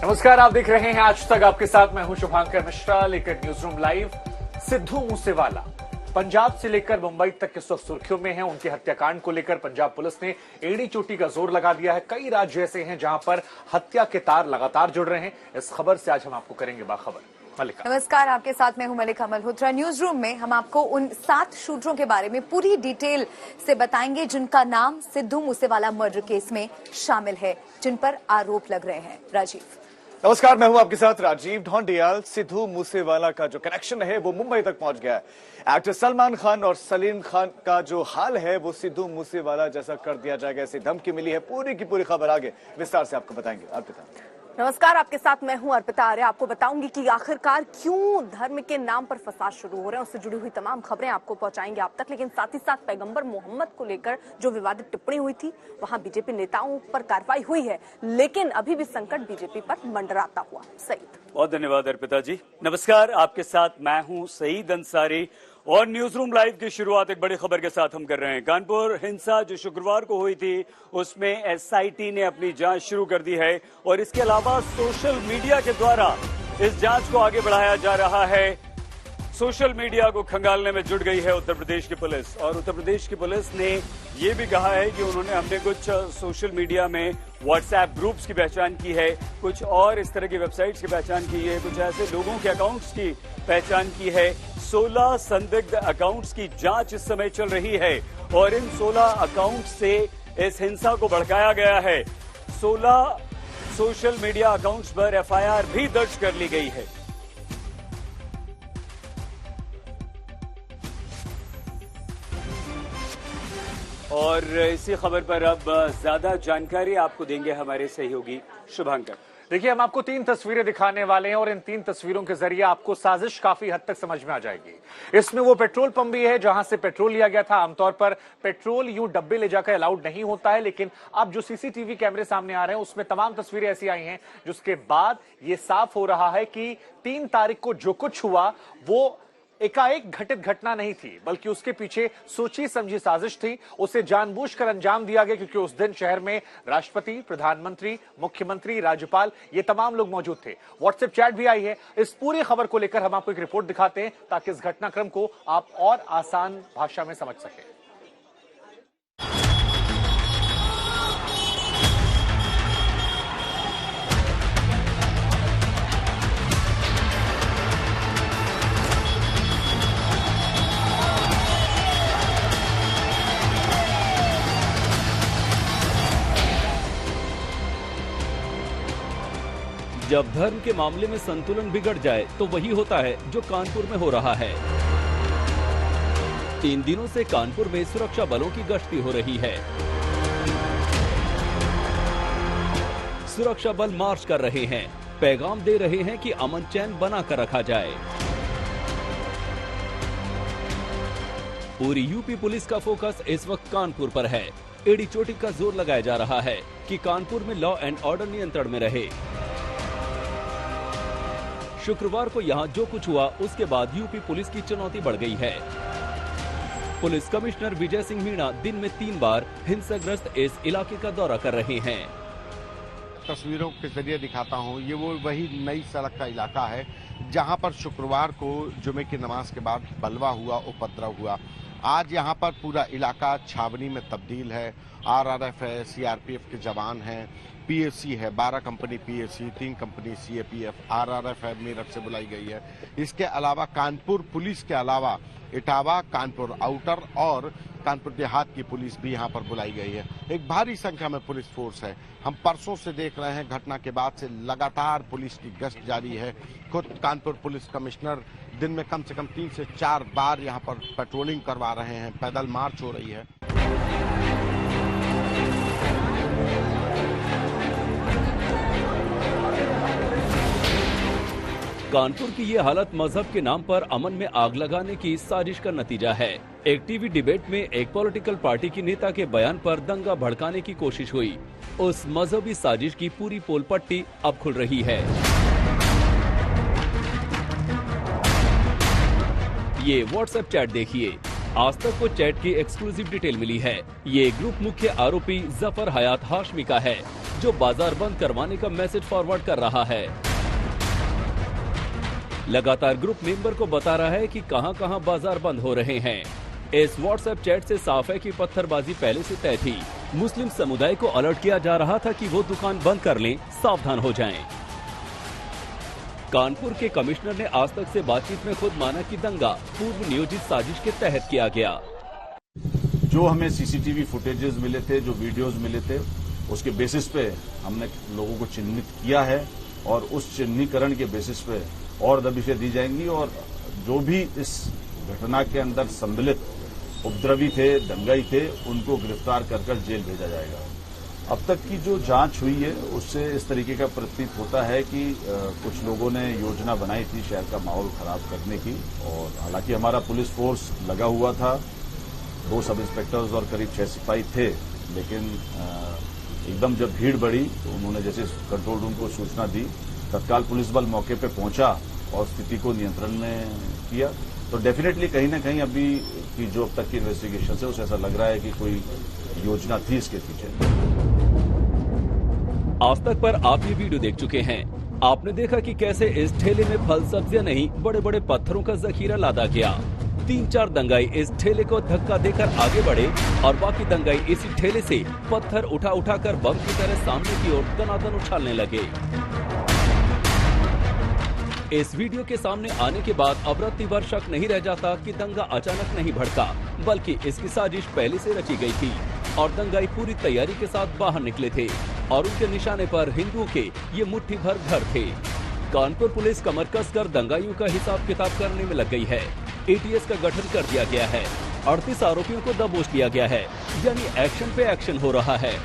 नमस्कार, आप देख रहे हैं आज तक। आपके साथ मैं हूं शुभांकर मिश्रा, लेकर news room live. Sidhu Moosewala Punjab से लेकर मुंबई तक इस वक्त सुर्खियों में है। उनके हत्याकांड को लेकर पंजाब पुलिस ने एड़ी चोटी का जोर लगा दिया है। कई राज्य ऐसे हैं जहां पर हत्या के तार लगातार जुड़ रहे हैं। इस खबर से आज हम आपको करेंगे बाखबर। मलिका, नमस्कार, आपके साथ मैं हूं मलिका मल्होत्रा। न्यूज रूम में हम आपको उन 7 शूटरों के बारे में पूरी डिटेल से बताएंगे जिनका नाम सिद्धू मूसेवाला मर्डर केस में शामिल है, जिन पर आरोप लग रहे हैं। राजीव, नमस्कार, मैं हूं आपके साथ राजीव ढोंडियाल। सिद्धू मूसेवाला का जो कनेक्शन है वो मुंबई तक पहुंच गया है। एक्टर सलमान खान और सलीम खान का जो हाल है वो सिद्धू मूसेवाला जैसा कर दिया जाएगा, ऐसी धमकी मिली है। पूरी की पूरी खबर आगे विस्तार से आपको बताएंगे। अर्पिता, नमस्कार, आपके साथ मैं हूं अर्पिता आर्य। आपको बताऊंगी कि आखिरकार क्यों धर्म के नाम पर फसाद शुरू हो रहे हैं, उससे जुड़ी हुई तमाम खबरें आपको पहुंचाएंगे आप तक। लेकिन साथ ही साथ पैगंबर मोहम्मद को लेकर जो विवादित टिप्पणी हुई थी, वहां बीजेपी नेताओं पर कार्रवाई हुई है, लेकिन अभी भी संकट बीजेपी पर मंडराता हुआ। सईद, बहुत धन्यवाद अर्पिता जी। नमस्कार, आपके साथ मैं हूं सईद अंसारी और न्यूज रूम लाइव की शुरुआत एक बड़ी खबर के साथ हम कर रहे हैं। कानपुर हिंसा जो शुक्रवार को हुई थी, उसमें एसआईटी ने अपनी जांच शुरू कर दी है और इसके अलावा सोशल मीडिया के द्वारा इस जांच को आगे बढ़ाया जा रहा है। सोशल मीडिया को खंगालने में जुट गई है उत्तर प्रदेश की पुलिस, और उत्तर प्रदेश की पुलिस ने ये भी कहा है कि हमने कुछ सोशल मीडिया में व्हाट्सएप ग्रुप्स की पहचान की है, कुछ और इस तरह की वेबसाइट्स की पहचान की है, कुछ ऐसे लोगों के अकाउंट्स की पहचान की है। 16 संदिग्ध अकाउंट्स की जांच इस समय चल रही है और इन 16 अकाउंट से इस हिंसा को भड़काया गया है। 16 सोशल मीडिया अकाउंट्स पर एफआईआर भी दर्ज कर ली गई है। और इसी खबर पर अब ज्यादा जानकारी आपको देंगे हमारे सहयोगी शुभांकर। देखिए, हम आपको 3 तस्वीरें दिखाने वाले हैं और इन 3 तस्वीरों के जरिए आपको साजिश काफी हद तक समझ में आ जाएगी। इसमें वो पेट्रोल पंप भी है जहां से पेट्रोल लिया गया था। आमतौर पर पेट्रोल यूं डब्बे ले जाकर अलाउड नहीं होता है, लेकिन अब जो सीसीटीवी कैमरे सामने आ रहे हैं उसमें तमाम तस्वीरें ऐसी आई हैं जिसके बाद ये साफ हो रहा है कि 3 तारीख को जो कुछ हुआ वो एकाएक घटित घटना नहीं थी, बल्कि उसके पीछे सोची समझी साजिश थी। उसे जानबूझकर अंजाम दिया गया क्योंकि उस दिन शहर में राष्ट्रपति, प्रधानमंत्री, मुख्यमंत्री, राज्यपाल ये तमाम लोग मौजूद थे। व्हाट्सएप चैट भी आई है। इस पूरी खबर को लेकर हम आपको एक रिपोर्ट दिखाते हैं ताकि इस घटनाक्रम को आप और आसान भाषा में समझ सकें। जब धर्म के मामले में संतुलन बिगड़ जाए तो वही होता है जो कानपुर में हो रहा है। 3 दिनों से कानपुर में सुरक्षा बलों की गश्ती हो रही है। सुरक्षा बल मार्च कर रहे हैं, पैगाम दे रहे हैं कि अमन चैन बना कर रखा जाए। पूरी यूपी पुलिस का फोकस इस वक्त कानपुर पर है। एड़ी चोटी का जोर लगाया जा रहा है कि कानपुर में लॉ एंड ऑर्डर नियंत्रण में रहे। शुक्रवार को यहां जो कुछ हुआ उसके बाद यूपी पुलिस की चुनौती बढ़ गई है। पुलिस कमिश्नर विजय सिंह मीणा दिन में 3 बार हिंसाग्रस्त इस इलाके का दौरा कर रहे हैं। तस्वीरों के जरिए दिखाता हूं, ये वो वही नई सड़क का इलाका है जहां पर शुक्रवार को जुमे की नमाज के बाद बलवा हुआ, उपद्रव हुआ। आज यहां पर पूरा इलाका छावनी में तब्दील है। आरआरएफ है, सीआरपीएफ के जवान हैं, पीएसी है, 12 company PAC, 3 company CAPF, RRF है, मेरठ से बुलाई गई है। इसके अलावा कानपुर पुलिस के अलावा इटावा, कानपुर आउटर और कानपुर देहात की पुलिस भी यहां पर बुलाई गई है। एक भारी संख्या में पुलिस फोर्स है। हम परसों से देख रहे हैं, घटना के बाद से लगातार पुलिस की गश्त जारी है। खुद कानपुर पुलिस कमिश्नर दिन में कम से कम 3 से 4 बार यहां पर पेट्रोलिंग करवा रहे हैं। पैदल मार्च हो रही है। कानपुर की ये हालत मजहब के नाम पर अमन में आग लगाने की साजिश का नतीजा है। एक टीवी डिबेट में एक पॉलिटिकल पार्टी की नेता के बयान पर दंगा भड़काने की कोशिश हुई। उस मजहबी साजिश की पूरी पोल पट्टी अब खुल रही है। ये व्हाट्सएप चैट देखिए। आज तक को चैट की एक्सक्लूसिव डिटेल मिली है। ये ग्रुप मुख्य आरोपी जफर हयात हाशमी का है, जो बाजार बंद करवाने का मैसेज फॉरवर्ड कर रहा है। लगातार ग्रुप मेंबर को बता रहा है कि कहां-कहां बाजार बंद हो रहे हैं। इस व्हाट्सएप चैट से साफ है कि पत्थरबाजी पहले से तय थी। मुस्लिम समुदाय को अलर्ट किया जा रहा था कि वो दुकान बंद कर लें, सावधान हो जाएं। कानपुर के कमिश्नर ने आज तक से बातचीत में खुद माना कि दंगा पूर्व नियोजित साजिश के तहत किया गया। जो हमें सीसीटीवी फुटेजेस मिले थे, जो वीडियोस मिले थे, उसके बेसिस पे हमने लोगों को चिन्हित किया है और उस चिन्हीकरण के बेसिस पे और दबिशें दी जाएंगी और जो भी इस घटना के अंदर सम्मिलित उपद्रवी थे, दंगाई थे, उनको गिरफ्तार कर जेल भेजा जाएगा। अब तक की जो जांच हुई है उससे इस तरीके का प्रतीत होता है कि कुछ लोगों ने योजना बनाई थी शहर का माहौल खराब करने की और हालांकि हमारा पुलिस फोर्स लगा हुआ था, 2 सब इंस्पेक्टर्स और करीब 6 सिपाही थे, लेकिन एकदम जब भीड़ बढ़ी तो उन्होंने जैसे कंट्रोल रूम को सूचना दी, तत्काल पुलिस बल मौके पे पहुंचा और स्थिति को नियंत्रण में किया। तो डेफिनेटली कहीं ना कहीं अभी की जो अब तक की इन्वेस्टिगेशन है उसे ऐसा लग रहा है कि कोई योजना थी इसके पीछे। आज तक पर आप ये वीडियो देख चुके हैं। आपने देखा कि कैसे इस ठेले में फल सब्जियां नहीं, बड़े बड़े पत्थरों का जखीरा लादा गया। 3-4 दंगाई इस ठेले को धक्का देकर आगे बढ़े और बाकी दंगाई इसी ठेले से पत्थर उठा उठाकर बम की तरह सामने की ओर दनादन उछालने लगे। इस वीडियो के सामने आने के बाद अब रत्ती भर शक नहीं रह जाता कि दंगा अचानक नहीं भड़का, बल्कि इसकी साजिश पहले से रची गई थी और दंगाई पूरी तैयारी के साथ बाहर निकले थे और उनके निशाने पर हिंदुओं के ये मुट्ठी भर घर थे। कानपुर पुलिस कमर कसकर दंगाइयों का हिसाब किताब करने में लग गई है। एटीएस का गठन कर दिया गया है। 38 आरोपियों को दबोच लिया गया है, यानी एक्शन पे एक्शन हो रहा है।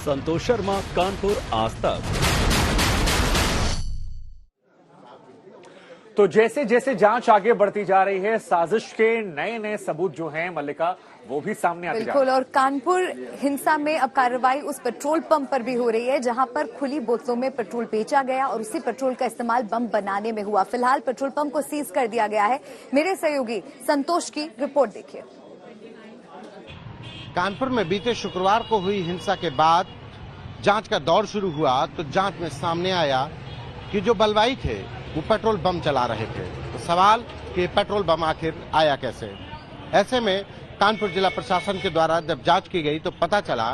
संतोष शर्मा, कानपुर, आज तक। तो जैसे जैसे जांच आगे बढ़ती जा रही है, साजिश के नए नए सबूत जो हैं मल्लिका, वो भी सामने आते जा रहे हैं। बिल्कुल, और कानपुर हिंसा में अब कार्रवाई उस पेट्रोल पंप पर भी हो रही है जहां पर खुली बोतलों में पेट्रोल बेचा गया और उसी पेट्रोल का इस्तेमाल बम बनाने में हुआ। फिलहाल पेट्रोल पंप को सीज कर दिया गया है। मेरे सहयोगी संतोष की रिपोर्ट देखिए। कानपुर में बीते शुक्रवार को हुई हिंसा के बाद जांच का दौर शुरू हुआ तो जांच में सामने आया कि जो बलवाई थे वो पेट्रोल बम चला रहे थे। तो सवाल कि पेट्रोल बम आखिर आया कैसे। ऐसे में कानपुर जिला प्रशासन के द्वारा जब जांच की गई तो पता चला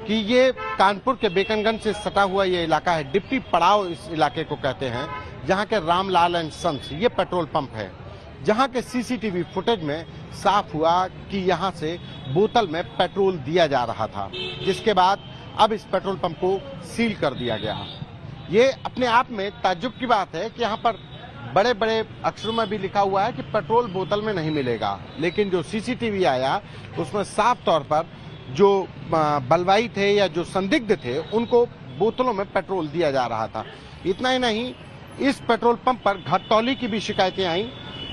कि ये कानपुर के बेकनगंज से सटा हुआ ये इलाका है, डिप्टी पड़ाव इस इलाके को कहते हैं, जहां के रामलाल एंड सन्स ये पेट्रोल पंप है, जहां के सीसीटीवी फुटेज में साफ हुआ कि यहां से बोतल में पेट्रोल दिया जा रहा था, जिसके बाद अब इस पेट्रोल पंप को सील कर दिया गया। ये अपने आप में ताज्जुब की बात है कि यहाँ पर बड़े बड़े अक्षरों में भी लिखा हुआ है कि पेट्रोल बोतल में नहीं मिलेगा, लेकिन जो सीसीटीवी आया उसमें साफ तौर पर जो बलवाई थे या जो संदिग्ध थे उनको बोतलों में पेट्रोल दिया जा रहा था। इतना ही नहीं, इस पेट्रोल पंप पर घटतौली की भी शिकायतें आई।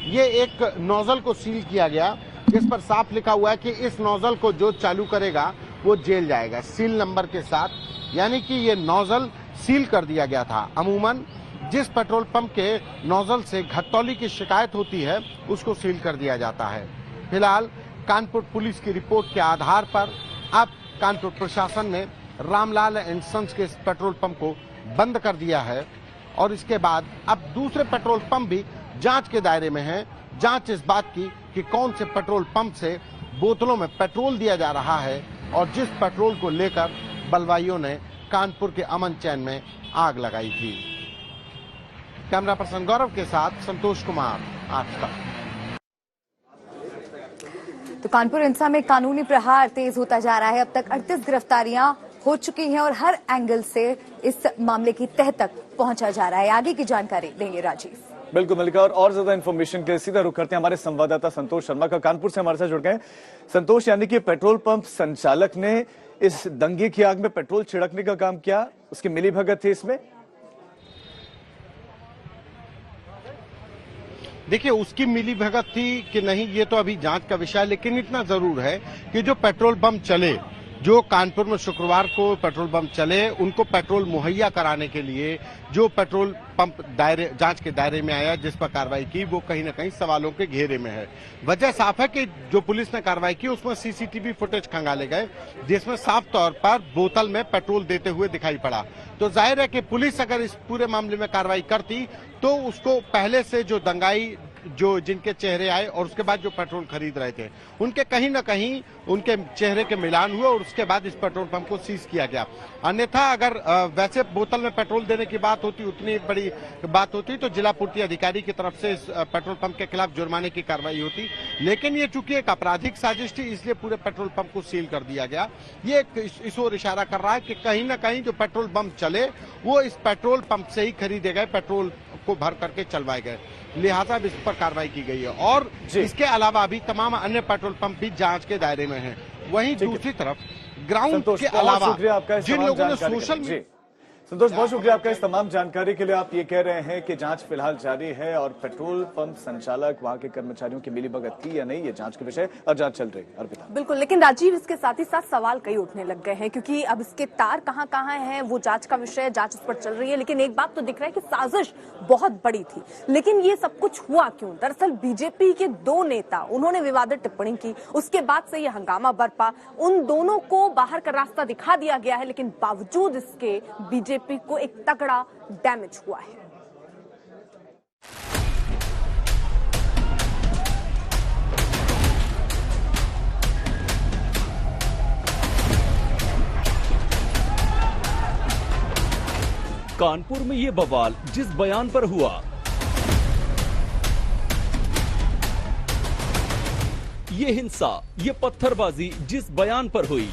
ये एक नोजल को सील किया गया जिस पर साफ लिखा हुआ है कि इस नोजल को जो चालू करेगा वो जेल जाएगा, सील नंबर के साथ, यानी कि ये नोजल सील कर दिया गया था। अमूमन जिस पेट्रोल पंप के नोजल से घटतौली की शिकायत होती है उसको सील कर दिया जाता है। फिलहाल कानपुर पुलिस की रिपोर्ट के आधार पर अब कानपुर प्रशासन ने रामलाल एंड सन्स के इस पेट्रोल पंप को बंद कर दिया है और इसके बाद अब दूसरे पेट्रोल पंप भी जांच के दायरे में हैं। जांच इस बात की कि कौन से पेट्रोल पंप से बोतलों में पेट्रोल दिया जा रहा है और जिस पेट्रोल को लेकर बलवाइयों ने कानपुर के अमन चैन में आग लगाई थी। कैमरा पर्सन गौरव के साथ संतोष कुमार, आज तक। तो कानपुर हिंसा में कानूनी प्रहार तेज होता जा रहा है। अब तक 38 गिरफ्तारियां हो चुकी हैं और हर एंगल से इस मामले की तह तक पहुंचा जा रहा है। आगे की जानकारी देंगे राजीव। बिल्कुल मल्लिका, और ज्यादा इन्फॉर्मेशन के लिए सीधा रुख करते हैं हमारे संवाददाता संतोष शर्मा का, कानपुर से हमारे साथ जुड़ गए। संतोष, यानी कि पेट्रोल पंप संचालक ने इस दंगे की आग में पेट्रोल छिड़कने का काम किया, उसकी मिलीभगत थी इसमें? देखिए, उसकी मिलीभगत थी कि नहीं ये तो अभी जांच का विषय है, लेकिन इतना जरूर है कि जो पेट्रोल पंप चले जो कानपुर में शुक्रवार को पेट्रोल पंप चले उनको पेट्रोल मुहैया कराने के लिए जो पेट्रोल पंप जांच के दायरे में आया, जिस पर कार्रवाई की, वो कहीं न कहीं सवालों के घेरे में है। वजह साफ है कि जो पुलिस ने कार्रवाई की उसमें सीसीटीवी फुटेज खंगाले गए, जिसमें साफ तौर पर बोतल में पेट्रोल देते हुए दिखाई पड़ा। तो जाहिर है कि पुलिस अगर इस पूरे मामले में कार्रवाई करती तो उसको पहले से जो दंगाई जो जिनके चेहरे आए और उसके बाद जो पेट्रोल खरीद रहे थे उनके कहीं ना कहीं उनके चेहरे के मिलान हुए और उसके बाद इस पेट्रोल पंप को सीज किया गया। अन्यथा अगर वैसे बोतल में पेट्रोल देने की बात होती, उतनी बड़ी बात होती, तो जिला पूर्ति अधिकारी की तरफ से इस पेट्रोल पंप के खिलाफ जुर्माने की कार्रवाई होती। लेकिन ये चूंकि एक आपराधिक साजिश थी इसलिए पूरे पेट्रोल पंप को सील कर दिया गया। ये इस ओर इशारा कर रहा है कि कहीं ना कहीं जो पेट्रोल पंप चले वो इस पेट्रोल पंप से ही खरीदे गए पेट्रोल को भर करके चलवाए गए, लिहाजा इस पर कार्रवाई की गई है। और इसके अलावा अभी तमाम अन्य पेट्रोल पंप भी जांच के दायरे में हैं। वहीं दूसरी तरफ ग्राउंड के अलावा जिन लोगों ने सोशल संतोष, बहुत शुक्रिया आपका इस तमाम जानकारी के लिए। आप ये कह रहे हैं कि जांच फिलहाल जारी है और पेट्रोल पंप संचालक वहां के कर्मचारियों की मिलीभगत थी या नहीं, ये जांच के विषय और जांच चल रही है। अर्पिता। बिल्कुल, लेकिन राजीव इसके साथ ही साथ सवाल कई उठने लग गए हैं क्योंकि अब इसके तार कहां कहां हैं वो जांच का विषय, जांच इस पर चल रही है। लेकिन एक बात तो दिख रहा है कि साजिश बहुत बड़ी थी। लेकिन ये सब कुछ हुआ क्यों? दरअसल बीजेपी के दो नेता, उन्होंने विवादित टिप्पणी की, उसके बाद से ये हंगामा बरपा। उन दोनों को बाहर का रास्ता दिखा दिया गया है, लेकिन बावजूद इसके बीजेपी को एक तगड़ा डैमेज हुआ है। कानपुर में ये बवाल जिस बयान पर हुआ, ये हिंसा, ये पत्थरबाजी जिस बयान पर हुई,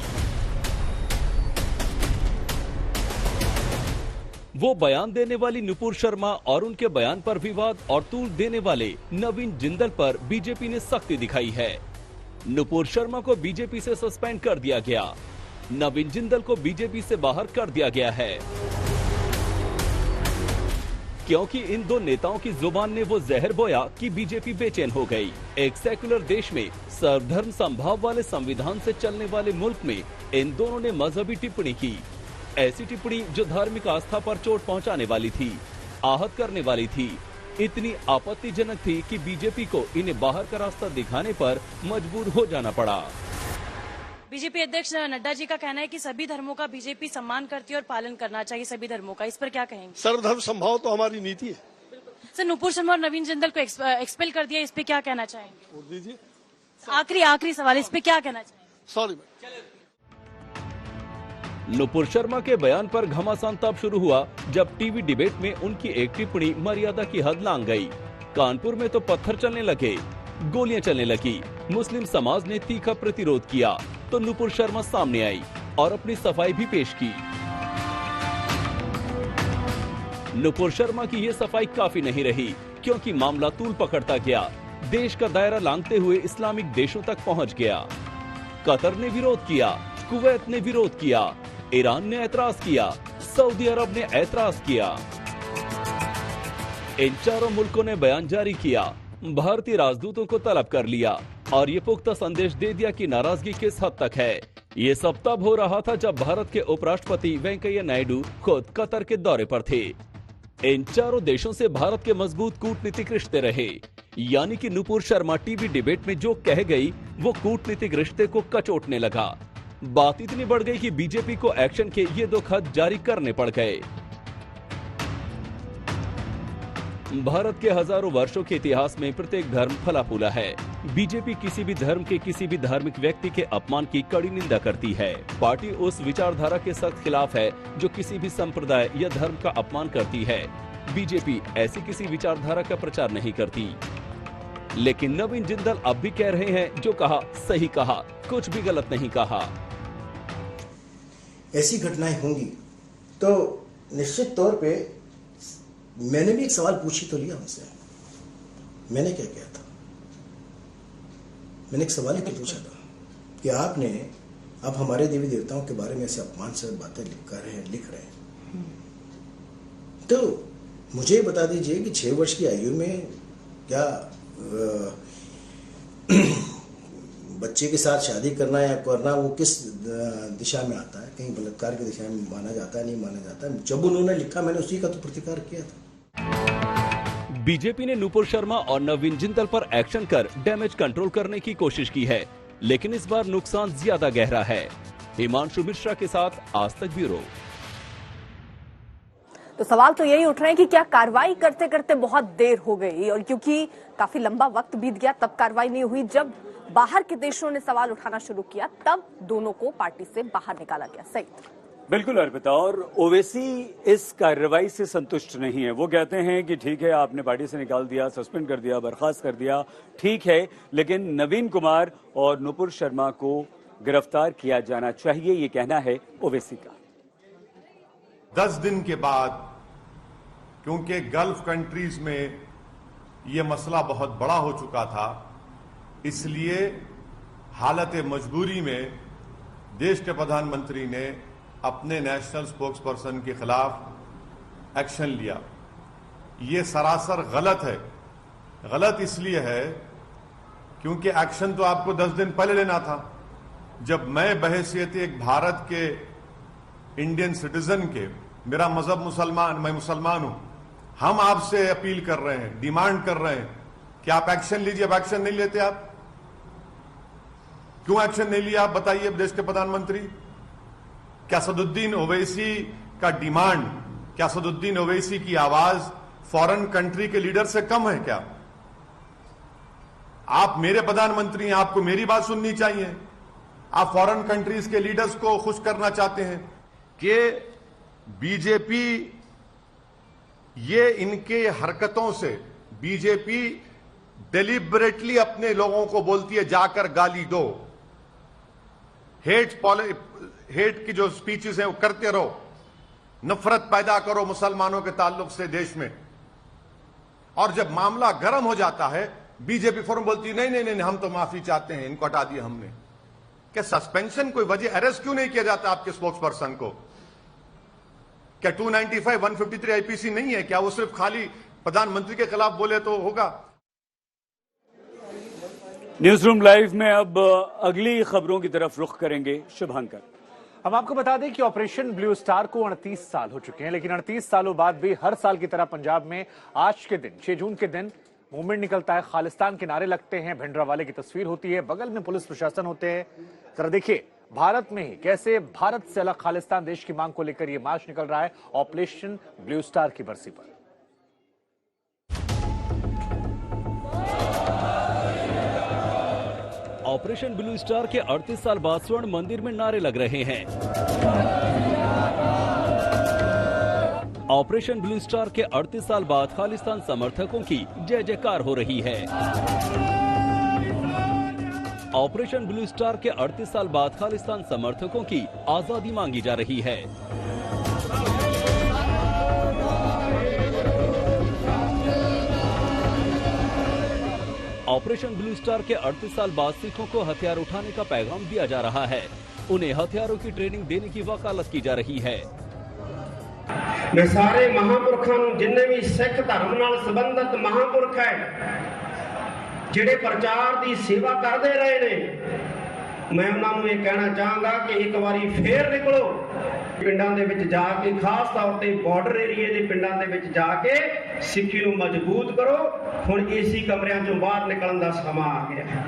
वो बयान देने वाली नुपुर शर्मा और उनके बयान पर विवाद और तूल देने वाले नवीन जिंदल पर बीजेपी ने सख्ती दिखाई है। नुपुर शर्मा को बीजेपी से सस्पेंड कर दिया गया, नवीन जिंदल को बीजेपी से बाहर कर दिया गया है, क्योंकि इन दो नेताओं की जुबान ने वो जहर बोया कि बीजेपी बेचैन हो गई। एक सेकुलर देश में सर्वधर्म संभाव वाले संविधान से चलने वाले मुल्क में इन दोनों ने मजहबी टिप्पणी की, ऐसी टिप्पणी जो धार्मिक आस्था पर चोट पहुंचाने वाली थी, आहत करने वाली थी, इतनी आपत्तिजनक थी कि बीजेपी को इन्हें बाहर का रास्ता दिखाने पर मजबूर हो जाना पड़ा। बीजेपी अध्यक्ष नड्डा जी का कहना है कि सभी धर्मों का बीजेपी सम्मान करती है और पालन करना चाहिए सभी धर्मों का, इस पर क्या कहेंगे? सर्वधर्म संभाव तो हमारी नीति है। सर, नुपुर शर्मा और नवीन जिंदल को एक्सपेल कर दिया, इस पे क्या कहना चाहेंगे? और दीजिए आखिरी सवाल, इस पे क्या कहना चाहेंगे? सॉरी। नुपुर शर्मा के बयान पर घमासान तब शुरू हुआ जब टीवी डिबेट में उनकी एक टिप्पणी मर्यादा की हद लांघ गई। कानपुर में तो पत्थर चलने लगे, गोलियां चलने लगी। मुस्लिम समाज ने तीखा प्रतिरोध किया तो नुपुर शर्मा सामने आई और अपनी सफाई भी पेश की। नुपुर शर्मा की ये सफाई काफी नहीं रही क्योंकि मामला तूल पकड़ता गया, देश का दायरा लांघते हुए इस्लामिक देशों तक पहुंच गया। कतर ने विरोध किया, कुवैत ने विरोध किया, ईरान ने ऐतराज किया, सऊदी अरब ने ऐतराज किया। इन चारों मुल्कों ने बयान जारी किया, भारतीय राजदूतों को तलब कर लिया और ये पुख्ता संदेश दे दिया कि नाराजगी किस हद तक है। ये सब तब हो रहा था जब भारत के उपराष्ट्रपति वेंकैया नायडू खुद कतर के दौरे पर थे। इन चारों देशों से भारत के मजबूत कूटनीतिक रिश्ते रहे, यानी कि नुपुर शर्मा टीवी डिबेट में जो कह गई वो कूटनीतिक रिश्ते को कचोटने लगा। बात इतनी बढ़ गई कि बीजेपी को एक्शन के ये दो खत जारी करने पड़ गए। भारत के हजारों वर्षों के इतिहास में प्रत्येक धर्म फला फूला है। बीजेपी किसी भी धर्म के किसी भी धार्मिक व्यक्ति के अपमान की कड़ी निंदा करती है। पार्टी उस विचारधारा के सख्त खिलाफ है जो किसी भी संप्रदाय या धर्म का अपमान करती है। बीजेपी ऐसी किसी विचारधारा का प्रचार नहीं करती। लेकिन नवीन जिंदल अब भी कह रहे हैं जो कहा सही कहा, कुछ भी गलत नहीं कहा। ऐसी घटनाएं होंगी तो निश्चित तौर पे मैंने भी एक सवाल पूछी तो लिया उनसे। मैंने क्या किया था? मैंने एक सवाल ही तो पूछा था कि आपने अब हमारे देवी देवताओं के बारे में ऐसे अपमान से बातें लिख रहे हैं, तो मुझे बता दीजिए कि 6 वर्ष की आयु में क्या बच्चे के साथ शादी करना या करना वो किस दिशा में आता है, कहीं बलात्कार की दिशा में माना जाता है, नहीं माना जाता है। जब उन्होंने लिखा मैंने उसी का तो प्रतिकार किया था। बीजेपी ने नूपुर शर्मा और नवीन जिंदल पर एक्शन कर डैमेज कंट्रोल करने की कोशिश की है, लेकिन इस बार नुकसान ज्यादा गहरा है। हिमांशु मिश्रा के साथ आज तक ब्यूरो। तो सवाल तो यही उठ रहे हैं कि क्या कार्रवाई करते करते बहुत देर हो गई, और क्योंकि काफी लंबा वक्त बीत गया तब कार्रवाई नहीं हुई। जब बाहर के देशों ने सवाल उठाना शुरू किया तब दोनों को पार्टी से बाहर निकाला गया। सही बिल्कुल अर्पिता, और ओवैसी इस कार्रवाई से संतुष्ट नहीं है। वो कहते हैं कि ठीक है, आपने पार्टी से निकाल दिया, सस्पेंड कर दिया, बर्खास्त कर दिया, ठीक है, लेकिन नवीन कुमार और नुपुर शर्मा को गिरफ्तार किया जाना चाहिए, ये कहना है ओवैसी का। 10 दिन के बाद, क्योंकि गल्फ कंट्रीज में यह मसला बहुत बड़ा हो चुका था, इसलिए हालत मजबूरी में देश के प्रधानमंत्री ने अपने नेशनल स्पोक्स पर्सन के खिलाफ एक्शन लिया। यह सरासर गलत है। गलत इसलिए है क्योंकि एक्शन तो आपको 10 दिन पहले लेना था, जब मैं बहैसियत एक भारत के इंडियन सिटीजन के, मेरा मजहब मुसलमान, मैं मुसलमान हूं, हम आपसे अपील कर रहे हैं, डिमांड कर रहे हैं कि आप एक्शन लीजिए। अब एक्शन नहीं लेते आप, क्यों एक्शन नहीं लिया आप बताइए देश के प्रधानमंत्री। क्या असदुद्दीन ओवैसी का डिमांड, क्या असदुद्दीन ओवैसी की आवाज फॉरेन कंट्री के लीडर से कम है क्या? आप मेरे प्रधानमंत्री हैं, आपको मेरी बात सुननी चाहिए। आप फॉरेन कंट्रीज के लीडर्स को खुश करना चाहते हैं कि बीजेपी, ये इनके हरकतों से बीजेपी डेलिबरेटली अपने लोगों को बोलती है जाकर गाली दो, हेट की जो स्पीचेस हैं वो करते रहो, नफरत पैदा करो मुसलमानों के ताल्लुक से देश में। और जब मामला गर्म हो जाता है बीजेपी फौरन बोलती है नहीं नहीं नहीं, हम तो माफी चाहते हैं, इनको हटा दिया हमने। क्या सस्पेंशन कोई वजह, अरेस्ट क्यों नहीं किया जाता आपके स्पोक्स पर्सन को? क्या 295, 153 आईपीसी नहीं है क्या? वो सिर्फ खाली प्रधानमंत्री के खिलाफ बोले तो होगा? न्यूज रूम लाइव में अब अगली खबरों की तरफ रुख करेंगे शुभांकर। हम आपको बता दें कि ऑपरेशन ब्लू स्टार को 38 साल हो चुके हैं, लेकिन 38 सालों बाद भी हर साल की तरह पंजाब में आज के दिन 6 जून के दिन मूवमेंट निकलता है, खालिस्तान के नारे लगते हैं, भिंडरावाले की तस्वीर होती है, बगल में पुलिस प्रशासन होते हैं। जरा देखिए भारत में ही कैसे भारत से अलग खालिस्तान देश की मांग को लेकर यह मार्च निकल रहा है ऑपरेशन ब्लू स्टार की बरसी पर। ऑपरेशन ब्लू स्टार के 38 साल बाद स्वर्ण मंदिर में नारे लग रहे हैं। ऑपरेशन ब्लू स्टार के 38 साल बाद खालिस्तान समर्थकों की जय जयकार हो रही है। ऑपरेशन ब्लू स्टार के 38 साल बाद खालिस्तान समर्थकों की आजादी मांगी जा रही है। ऑपरेशन ब्लू स्टार के 38 साल बाद सिखों को हथियार उठाने का पैगाम दिया जा रहा है। उन्हें हथियारों की ट्रेनिंग देने की वकालत की जा रही है। मैं सारे महापुरखों जिन्हें भी सिख धर्म नाल संबंधित महापुरख है ਜਿਹੜੇ ਪ੍ਰਚਾਰ ਦੀ ਸੇਵਾ ਕਰਦੇ ਰਹੇ ਨੇ, ਮੈਂ ਉਹਨਾਂ ਨੂੰ ਇਹ ਕਹਿਣਾ ਚਾਹਾਂਗਾ ਕਿ ਇੱਕ ਵਾਰੀ ਫੇਰ ਨਿਕਲੋ ਪਿੰਡਾਂ ਦੇ ਵਿੱਚ ਜਾ ਕੇ, ਖਾਸ ਤੌਰ ਤੇ ਬਾਰਡਰ ਏਰੀਏ ਦੇ ਪਿੰਡਾਂ ਦੇ ਵਿੱਚ ਜਾ ਕੇ ਸਿੱਖੀ ਨੂੰ ਮਜ਼ਬੂਤ ਕਰੋ। ਹੁਣ ਏਸੀ ਕਮਰਿਆਂ ਚੋਂ ਬਾਹਰ ਨਿਕਲਣ ਦਾ ਸਮਾਂ ਆ ਗਿਆ ਹੈ,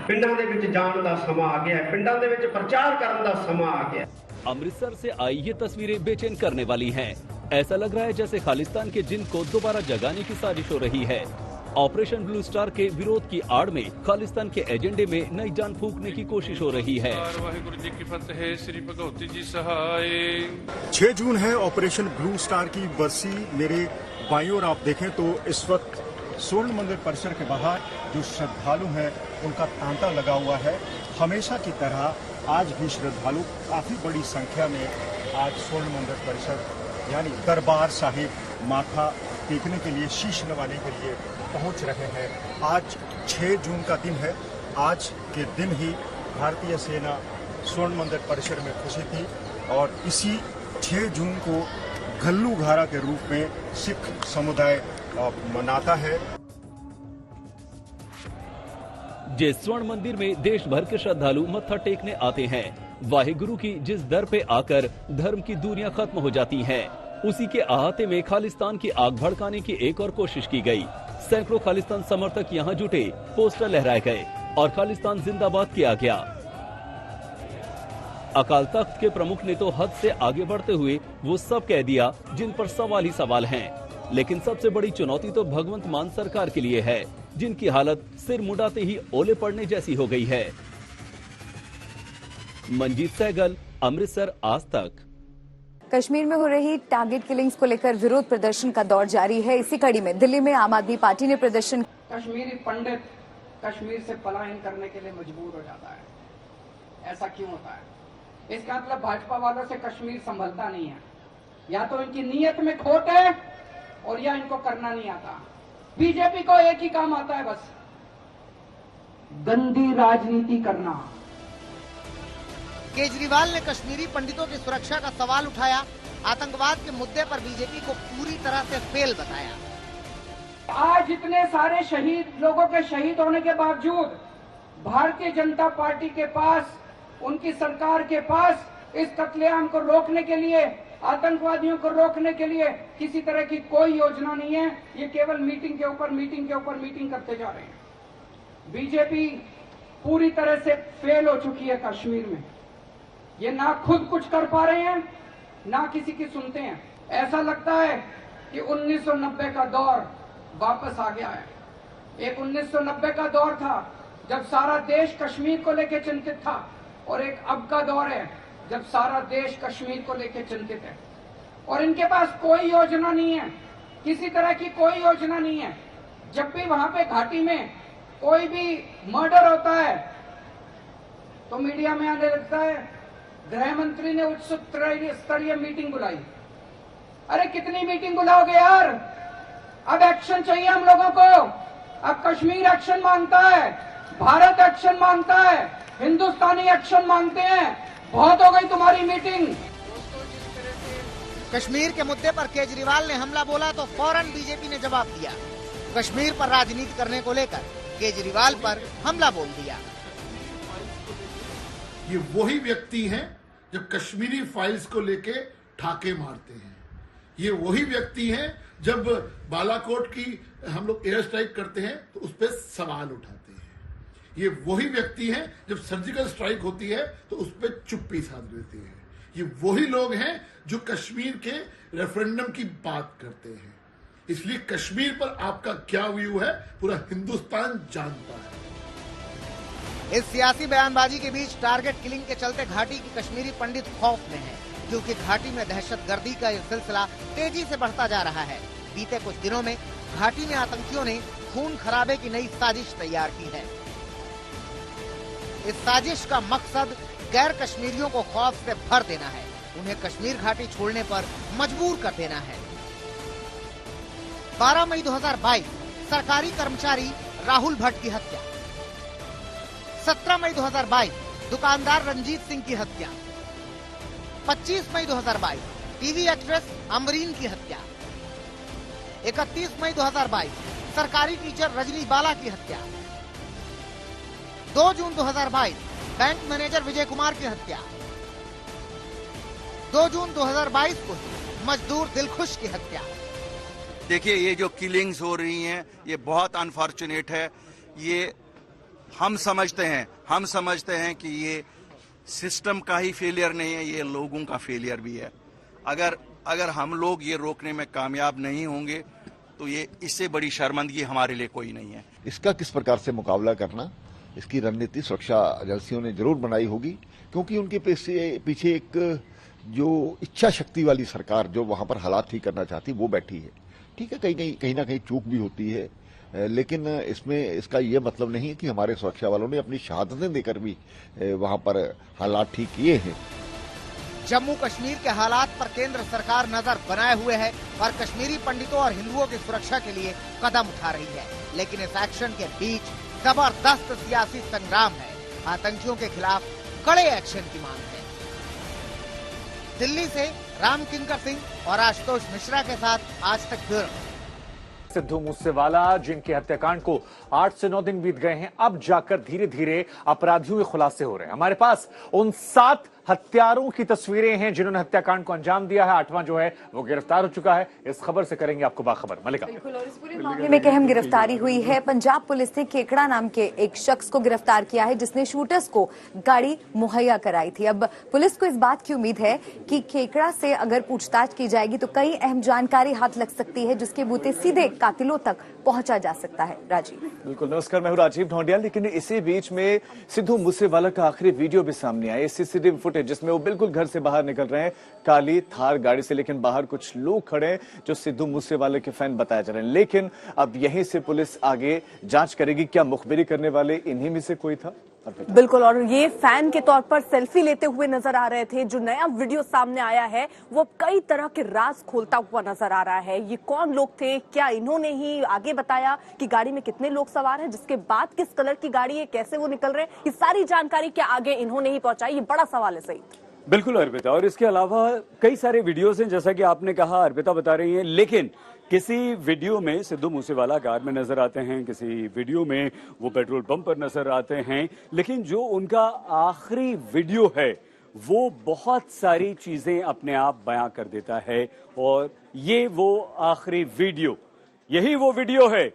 ਪਿੰਡਾਂ ਦੇ ਵਿੱਚ ਜਾਣ ਦਾ ਸਮਾਂ ਆ ਗਿਆ ਹੈ, ਪਿੰਡਾਂ ਦੇ ਵਿੱਚ ਪ੍ਰਚਾਰ ਕਰਨ ਦਾ ਸਮਾਂ ਆ ਗਿਆ। अमृतसर से आई ये तस्वीरें बेचैन करने वाली हैं। ऐसा लग रहा है जैसे खालिस्तान के जिन को दोबारा जगाने की साजिश हो रही है। ऑपरेशन ब्लू स्टार के विरोध की आड़ में खालिस्तान के एजेंडे में नई जान फूंकने की कोशिश हो रही है। 6 जून है ऑपरेशन ब्लू स्टार की बरसी। मेरे बाईं ओर आप देखें तो इस वक्त स्वर्ण मंदिर परिसर के बाहर जो श्रद्धालु हैं उनका तांता लगा हुआ है। हमेशा की तरह आज भी श्रद्धालु काफी बड़ी संख्या में आज स्वर्ण मंदिर परिसर यानी दरबार साहिब माथा टेकने के लिए, शीश नवाने के लिए पहुंच रहे हैं। आज 6 जून का दिन है। आज के दिन ही भारतीय सेना स्वर्ण मंदिर परिसर में घुसी थी और इसी 6 जून को घल्लू घारा के रूप में सिख समुदाय मनाता है। जिस स्वर्ण मंदिर में देश भर के श्रद्धालु मत्था टेकने आते हैं, वाहिगुरु की जिस दर पे आकर धर्म की दूरियां खत्म हो जाती हैं, उसी के अहाते में खालिस्तान की आग भड़काने की एक और कोशिश की गई। सैकड़ों खालिस्तान समर्थक यहां जुटे, पोस्टर लहराए गए और खालिस्तान जिंदाबाद किया गया। अकाल तख्त के प्रमुख ने तो हद से आगे बढ़ते हुए वो सब कह दिया जिन पर सवाल ही सवाल हैं। लेकिन सबसे बड़ी चुनौती तो भगवंत मान सरकार के लिए है, जिनकी हालत सिर मुड़ाते ही ओले पड़ने जैसी हो गई है। मंजीत सहगल, अमृतसर, आज तक। कश्मीर में हो रही टारगेट किलिंग्स को लेकर विरोध प्रदर्शन का दौर जारी है। इसी कड़ी में दिल्ली में आम आदमी पार्टी ने प्रदर्शन। कश्मीरी पंडित कश्मीर से पलायन करने के लिए मजबूर हो जाता है। ऐसा क्यों होता है? इसका मतलब भाजपा वालों से कश्मीर संभलता नहीं है। या तो इनकी नीयत में खोट है और या इनको करना नहीं आता। बीजेपी को एक ही काम आता है, बस गंदी राजनीति करना। केजरीवाल ने कश्मीरी पंडितों की सुरक्षा का सवाल उठाया। आतंकवाद के मुद्दे पर बीजेपी को पूरी तरह से फेल बताया। आज इतने सारे शहीद लोगों के शहीद होने के बावजूद भारतीय जनता पार्टी के पास, उनकी सरकार के पास इस कत्लेआम को रोकने के लिए, आतंकवादियों को रोकने के लिए किसी तरह की कोई योजना नहीं है। ये केवल मीटिंग के ऊपर मीटिंग के ऊपर मीटिंग करते जा रहे हैं। बीजेपी पूरी तरह से फेल हो चुकी है कश्मीर में। ये ना खुद कुछ कर पा रहे हैं, ना किसी की सुनते हैं। ऐसा लगता है कि 1990 का दौर वापस आ गया है। एक 1990 का दौर था जब सारा देश कश्मीर को लेकर चिंतित था, और एक अब का दौर है जब सारा देश कश्मीर को लेकर चिंतित है। और इनके पास कोई योजना नहीं है, किसी तरह की कोई योजना नहीं है। जब भी वहां पे घाटी में कोई भी मर्डर होता है तो मीडिया में आने लगता है गृह मंत्री ने उच्च स्तरीय मीटिंग बुलाई। अरे कितनी मीटिंग बुलाओगे यार? अब एक्शन चाहिए हम लोगों को। अब कश्मीर एक्शन मांगता है, भारत एक्शन मांगता है, हिंदुस्तानी एक्शन मांगते हैं। बहुत हो गई तुम्हारी मीटिंग। कश्मीर के मुद्दे पर केजरीवाल ने हमला बोला तो फौरन बीजेपी ने जवाब दिया। कश्मीर पर राजनीति करने को लेकर केजरीवाल पर हमला बोल दिया। ये वही व्यक्ति हैं जो कश्मीरी फाइल्स को लेके ठाके मारते हैं। ये वही व्यक्ति हैं जब बालाकोट की हम लोग एयर स्ट्राइक करते हैं तो उस पर सवाल उठाते हैं। ये वही व्यक्ति हैं जब सर्जिकल स्ट्राइक होती है तो उस पर चुप्पी साध लेते हैं। ये वही लोग हैं जो कश्मीर के रेफरेंडम की बात करते हैं। इसलिए कश्मीर पर आपका क्या व्यू है पूरा हिंदुस्तान जानता है। इस सियासी बयानबाजी के बीच टारगेट किलिंग के चलते घाटी की कश्मीरी पंडित खौफ में हैं, क्योंकि घाटी में दहशतगर्दी का यह सिलसिला तेजी से बढ़ता जा रहा है। बीते कुछ दिनों में घाटी में आतंकियों ने खून खराबे की नई साजिश तैयार की है। इस साजिश का मकसद गैर कश्मीरियों को खौफ से भर देना है, उन्हें कश्मीर घाटी छोड़ने पर मजबूर कर देना है। 12 मई 2022 सरकारी कर्मचारी राहुल भट्ट की हत्या। 17 मई 2022 दुकानदार रंजीत सिंह की हत्या। 25 मई 2022 टीवी एक्ट्रेस अमरीन की हत्या। 31 मई 2022 सरकारी टीचर रजनी बाला की हत्या। 2 जून 2022 बैंक मैनेजर विजय कुमार की हत्या। 2 जून 2022 को मजदूर दिलखुश की हत्या। देखिए, ये जो किलिंग्स हो रही हैं ये बहुत अनफॉर्चुनेट है। ये हम समझते हैं कि ये सिस्टम का ही फेलियर नहीं है, ये लोगों का फेलियर भी है। अगर हम लोग ये रोकने में कामयाब नहीं होंगे तो ये इससे बड़ी शर्मिंदगी हमारे लिए कोई नहीं है। इसका किस प्रकार से मुकाबला करना, इसकी रणनीति सुरक्षा एजेंसियों ने जरूर बनाई होगी, क्योंकि उनके पीछे एक जो इच्छा शक्ति वाली सरकार जो वहां पर हालात ठीक करना चाहती वो बैठी है। ठीक है, कहीं ना कहीं चूक भी होती है, लेकिन इसका ये मतलब नहीं है कि हमारे सुरक्षा वालों ने अपनी शहादतें देकर भी वहां पर हालात ठीक किए हैं। जम्मू कश्मीर के हालात पर केंद्र सरकार नजर बनाए हुए है और कश्मीरी पंडितों और हिंदुओं की सुरक्षा के लिए कदम उठा रही है, लेकिन इस एक्शन के बीच जबरदस्त सियासी संग्राम है। आतंकियों के खिलाफ कड़े एक्शन की मांग है। दिल्ली से राम किंकर सिंह और आशुतोष मिश्रा के साथ आज तक ब्यूरो। सिद्धू मूसेवाला, जिनके हत्याकांड को 8 से 9 दिन बीत गए हैं, अब जाकर धीरे धीरे अपराधियों के खुलासे हो रहे हैं। हमारे पास उन 7 हत्यारों की तस्वीरें हैं जिन्होंने हत्याकांड को अंजाम दिया है। 8वां जो है वो गिरफ्तार हो चुका है। इस खबर से करेंगे आपको बाखबर। मलिका। बिल्कुल, और इस पूरे मामले में एक अहम गिरफ्तारी हुई है। पंजाब पुलिस ने केकड़ा नाम के एक शख्स को गिरफ्तार किया है, जिसने शूटर्स को गाड़ी मुहैया कराई थी। अब पुलिस को इस बात की उम्मीद है कि केकड़ा से अगर पूछताछ की जाएगी तो कई अहम जानकारी हाथ लग सकती है, जिसके बूते सीधे कातिलों तक पहुंचा जा सकता है। राजीव। बिल्कुल, नमस्कार, मैं हूं राजीव ढोंडियाल। लेकिन इसी बीच में सिद्धू मूसेवाला का आखिरी वीडियो भी सामने आया, सीसीटीवी फुटेज, जिसमें वो बिल्कुल घर से बाहर निकल रहे हैं काली थार गाड़ी से, लेकिन बाहर कुछ लोग खड़े हैं जो सिद्धू मूसेवाले के फैन बताए जा रहे हैं। लेकिन अब यहीं से पुलिस आगे जांच करेगी, क्या मुखबिरी करने वाले इन्हीं में से कोई था? बिल्कुल, और ये फैन के तौर पर सेल्फी लेते हुए नजर आ रहे थे। जो नया वीडियो सामने आया है वो कई तरह के राज खोलता हुआ नजर आ रहा है। ये कौन लोग थे, क्या इन्होंने ही आगे बताया कि गाड़ी में कितने लोग सवार हैं, जिसके बाद किस कलर की गाड़ी है, कैसे वो निकल रहे हैं, ये सारी जानकारी क्या आगे इन्होंने ही पहुंचाई, ये बड़ा सवाल है। सही, बिल्कुल अर्पिता, और इसके अलावा कई सारे वीडियोस हैं जैसा कि आपने कहा, अर्पिता बता रही है। लेकिन किसी वीडियो में सिद्धू मूसेवाला कार में नजर आते हैं, किसी वीडियो में वो पेट्रोल पंप पर नजर आते हैं, लेकिन जो उनका आखिरी वीडियो है वो बहुत सारी चीजें अपने आप बयां कर देता है। और ये वो आखिरी वीडियो, यही वो वीडियो है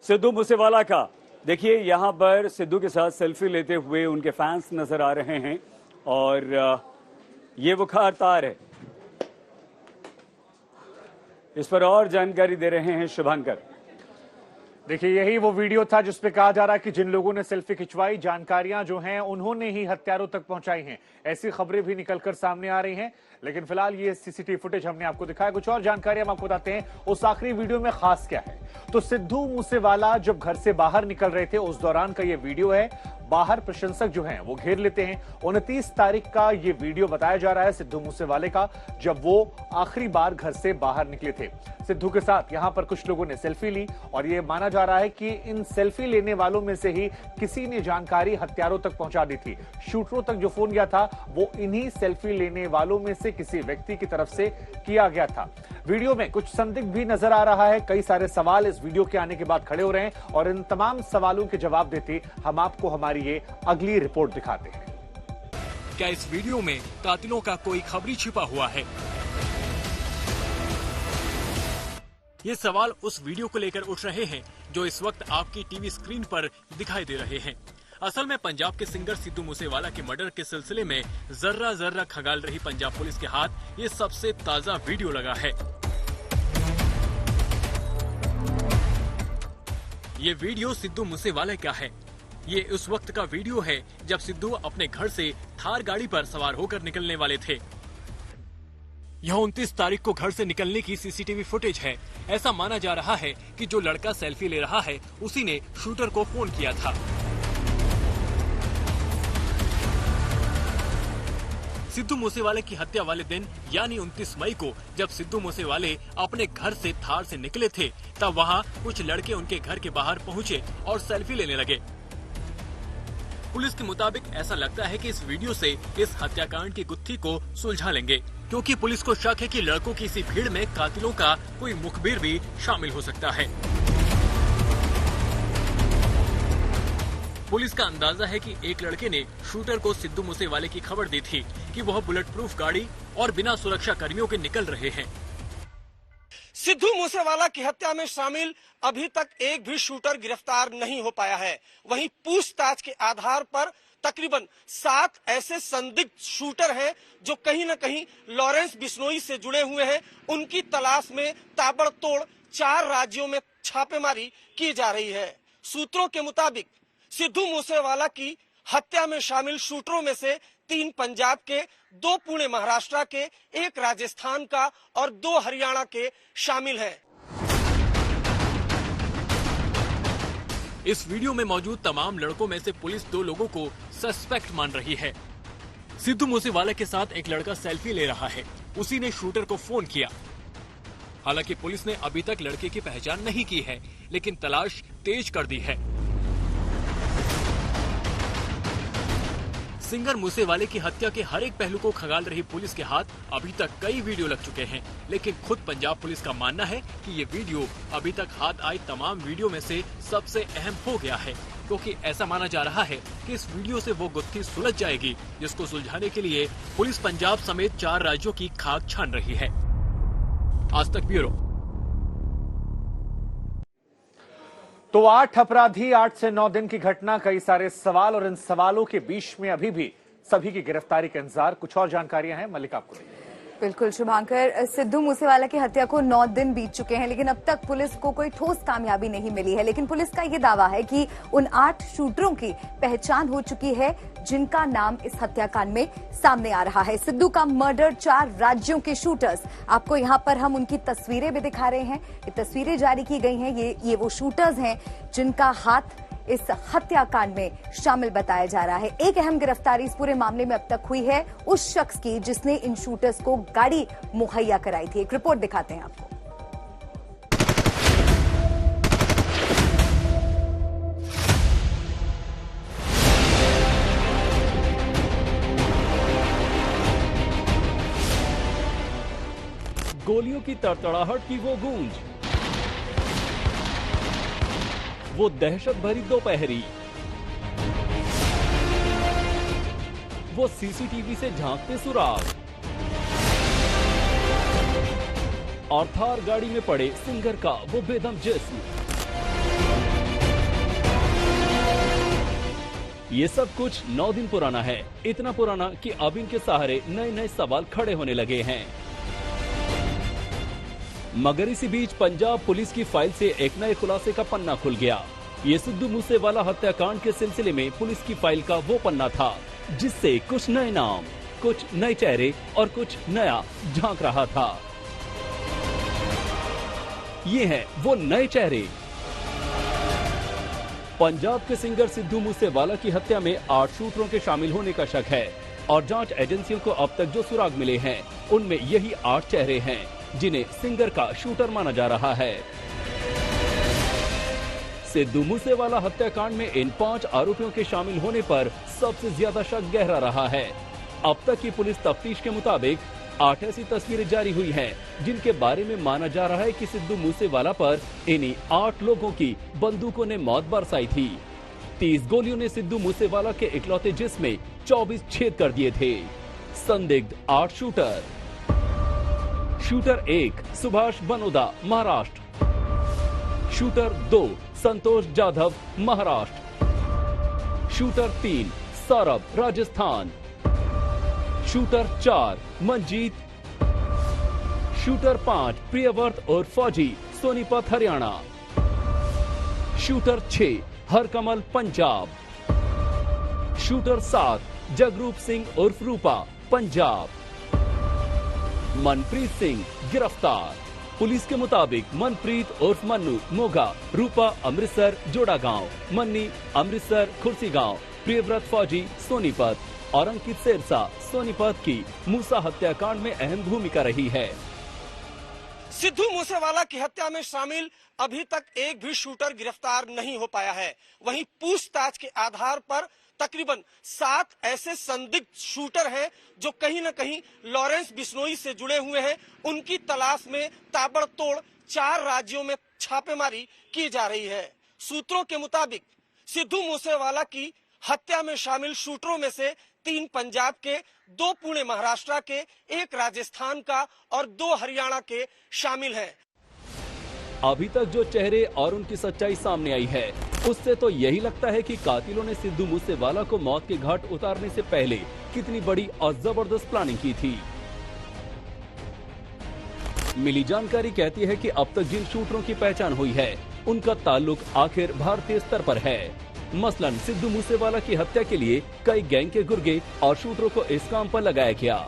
सिद्धू मूसेवाला का। देखिए, यहां पर सिद्धू के साथ सेल्फी लेते हुए उनके फैंस नजर आ रहे हैं, और ये वो खार तार है। इस पर और जानकारी दे रहे हैं शुभंकर। देखिए, यही वो वीडियो था जिसपे कहा जा रहा है कि जिन लोगों ने सेल्फी खिंचवाई, जानकारियां जो हैं उन्होंने ही हत्यारों तक पहुंचाई हैं। ऐसी खबरें भी निकलकर सामने आ रही हैं। लेकिन फिलहाल ये सीसीटीवी फुटेज हमने आपको दिखाया। कुछ और जानकारी हम आपको बताते हैं उस आखिरी वीडियो में खास क्या है। तो सिद्धू मूसेवाला जब घर से बाहर निकल रहे थे उस दौरान का ये वीडियो है। बाहर प्रशंसक जो हैं वो घेर लेते हैं। 29 तारीख का ये वीडियो बताया जा रहा है सिद्धू मूसेवाले का, जब वो आखिरी बार घर से बाहर निकले थे। सिद्धू के साथ यहां पर कुछ लोगों ने सेल्फी ली, और ये माना जा रहा है कि इन सेल्फी लेने वालों में से ही किसी ने जानकारी हत्यारों तक पहुंचा दी थी। शूटरों तक जो फोन गया था वो इन्हीं सेल्फी लेने वालों में से किसी व्यक्ति की तरफ से किया गया था। वीडियो में कुछ संदिग्ध भी नजर आ रहा है। कई सारे सवाल इस वीडियो के आने के बाद खड़े हो रहे हैं, और इन तमाम सवालों के जवाब देते हम आपको हमारी ये अगली रिपोर्ट दिखाते हैं। क्या इस वीडियो में कातिलों का कोई खबरी छिपा हुआ है? ये सवाल उस वीडियो को लेकर उठ रहे हैं जो इस वक्त आपकी टीवी स्क्रीन पर दिखाई दे रहे हैं। असल में पंजाब के सिंगर सिद्धू मूसेवाला के मर्डर के सिलसिले में जर्रा जर्रा खंगाल रही पंजाब पुलिस के हाथ ये सबसे ताजा वीडियो लगा है। ये वीडियो सिद्धू मूसेवाला का है। ये उस वक्त का वीडियो है जब सिद्धू अपने घर से थार गाड़ी पर सवार होकर निकलने वाले थे। यह 29 तारीख को घर से निकलने की सीसीटीवी फुटेज है। ऐसा माना जा रहा है कि जो लड़का सेल्फी ले रहा है उसी ने शूटर को फोन किया था। सिद्धू मूसेवाले की हत्या वाले दिन यानी 29 मई को जब सिद्धू मूसेवाले अपने घर से थार से निकले थे, तब वहां कुछ लड़के उनके घर के बाहर पहुंचे और सेल्फी लेने लगे। पुलिस के मुताबिक ऐसा लगता है कि इस वीडियो से इस हत्याकांड की गुत्थी को सुलझा लेंगे, क्योंकि पुलिस को शक है कि लड़कों की इसी भीड़ में कातिलों का कोई मुखबिर भी शामिल हो सकता है। पुलिस का अंदाजा है कि एक लड़के ने शूटर को सिद्धू मूसेवाले की खबर दी थी कि वह बुलेट प्रूफ गाड़ी और बिना सुरक्षा कर्मियों के निकल रहे हैं। सिद्धू मूसेवाला की हत्या में शामिल अभी तक एक भी शूटर गिरफ्तार नहीं हो पाया है। वहीं पूछताछ के आधार पर तकरीबन 7 ऐसे संदिग्ध शूटर हैं जो कहीं न कहीं लॉरेंस बिश्नोई से जुड़े हुए हैं। उनकी तलाश में ताबड़तोड़ 4 राज्यों में छापेमारी की जा रही है। सूत्रों के मुताबिक सिद्धू मूसेवाला की हत्या में शामिल शूटरों में से 3 पंजाब के, 2 पुणे महाराष्ट्र के, 1 राजस्थान का और 2 हरियाणा के शामिल हैं। इस वीडियो में मौजूद तमाम लड़कों में से पुलिस 2 लोगों को सस्पेक्ट मान रही है। सिद्धू मूसेवाला के साथ एक लड़का सेल्फी ले रहा है, उसी ने शूटर को फोन किया। हालांकि पुलिस ने अभी तक लड़के की पहचान नहीं की है, लेकिन तलाश तेज कर दी है। सिंगर मूसेवाले की हत्या के हर एक पहलू को खंगाल रही पुलिस के हाथ अभी तक कई वीडियो लग चुके हैं, लेकिन खुद पंजाब पुलिस का मानना है कि ये वीडियो अभी तक हाथ आई तमाम वीडियो में से सबसे अहम हो गया है, क्योंकि ऐसा माना जा रहा है कि इस वीडियो से वो गुत्थी सुलझ जाएगी जिसको सुलझाने के लिए पुलिस पंजाब समेत 4 राज्यों की खाक छान रही है। आज तक ब्यूरो। तो 8 अपराधी, 8 से 9 दिन की घटना, कई सारे सवाल और इन सवालों के बीच में अभी भी सभी की गिरफ्तारी का इंतजार। कुछ और जानकारियां हैं, मलिक आपको देंगे। बिल्कुल शुभांकर, सिद्धू मूसेवाला की हत्या को 9 दिन बीत चुके हैं, लेकिन अब तक पुलिस को कोई ठोस कामयाबी नहीं मिली है। लेकिन पुलिस का ये दावा है कि उन 8 शूटरों की पहचान हो चुकी है जिनका नाम इस हत्याकांड में सामने आ रहा है। सिद्धू का मर्डर 4 राज्यों के शूटर्स, आपको यहाँ पर हम उनकी तस्वीरें भी दिखा रहे हैं। ये तस्वीरें जारी की गई हैं, ये वो शूटर्स हैं जिनका हाथ इस हत्याकांड में शामिल बताया जा रहा है। एक अहम गिरफ्तारी इस पूरे मामले में अब तक हुई है उस शख्स की जिसने इन शूटर्स को गाड़ी मुहैया कराई थी। एक रिपोर्ट दिखाते हैं आपको। गोलियों की तड़तड़ाहट की वो गूंज, वो दहशत भरी दोपहरी, वो सीसीटीवी से झांकते सुराग और थार गाड़ी में पड़े सिंगर का वो बेदम जिस्म, ये सब कुछ 9 दिन पुराना है। इतना पुराना कि अब इनके सहारे नए नए सवाल खड़े होने लगे हैं। मगर इसी बीच पंजाब पुलिस की फाइल से एक नए खुलासे का पन्ना खुल गया। ये सिद्धू मूसेवाला हत्याकांड के सिलसिले में पुलिस की फाइल का वो पन्ना था जिससे कुछ नए नाम, कुछ नए चेहरे और कुछ नया झांक रहा था। ये हैं वो नए चेहरे। पंजाब के सिंगर सिद्धू मूसेवाला की हत्या में 8 शूटरों के शामिल होने का शक है और जांच एजेंसियों को अब तक जो सुराग मिले हैं उनमें यही 8 चेहरे हैं जिन्हें सिंगर का शूटर माना जा रहा है। सिद्धू मूसेवाला हत्याकांड में इन 5 आरोपियों के शामिल होने पर सबसे ज्यादा शक गहरा रहा है। अब तक की पुलिस तफ्तीश के मुताबिक 8 ऐसी तस्वीरें जारी हुई हैं जिनके बारे में माना जा रहा है कि सिद्धू मूसेवाला पर इन्हीं 8 लोगों की बंदूकों ने मौत बरसाई थी। 30 गोलियों ने सिद्धू मूसेवाला के इकलौते जिस्म में 24 छेद कर दिए थे। संदिग्ध 8 shooter. Shooter 1 Subhash Banoda, Maharashtra. Shooter 2 Santosh Jadhav, Maharashtra. Shooter 3 Saurabh, Rajasthan. Shooter 4 Manjeet. Shooter 5 Priyavrat और फौजी, सोनीपत, हरियाणा। शूटर 6 हरकमल, पंजाब। शूटर 7 जगरूप सिंह उर्फ रूपा, पंजाब। मनप्रीत सिंह गिरफ्तार। पुलिस के मुताबिक मनप्रीत उर्फ मन्नू, मोगा, रूपा अमृतसर, जोड़ा गांव, मन्नी अमृतसर, खुर्सी गांव, प्रियव्रत फौजी, सोनीपत और अंकित सिरसा, सोनीपत की मूसा हत्याकांड में अहम भूमिका रही है। सिद्धू मूसेवाला की हत्या में शामिल अभी तक एक भी शूटर गिरफ्तार नहीं हो पाया है। वहीं पूछताछ के आधार पर तकरीबन 7 ऐसे संदिग्ध शूटर हैं जो कहीं न कहीं लॉरेंस बिश्नोई से जुड़े हुए हैं। उनकी तलाश में ताबड़तोड़ 4 राज्यों में छापेमारी की जा रही है। सूत्रों के मुताबिक सिद्धू मूसेवाला की हत्या में शामिल शूटरों में से 3 पंजाब के, 2 पुणे महाराष्ट्र के, 1 राजस्थान का और 2 हरियाणा के शामिल हैं। अभी तक जो चेहरे और उनकी सच्चाई सामने आई है उससे तो यही लगता है कि कातिलों ने सिद्धू मूसेवाला को मौत के घाट उतारने से पहले कितनी बड़ी और जबरदस्त प्लानिंग की थी। मिली जानकारी कहती है कि अब तक जिन शूटरों की पहचान हुई है उनका ताल्लुक आखिर भारतीय स्तर पर है। मसलन सिद्धू मूसेवाला की हत्या के लिए कई गैंग के गुर्गे और शूटरों को इस काम पर लगाया गया।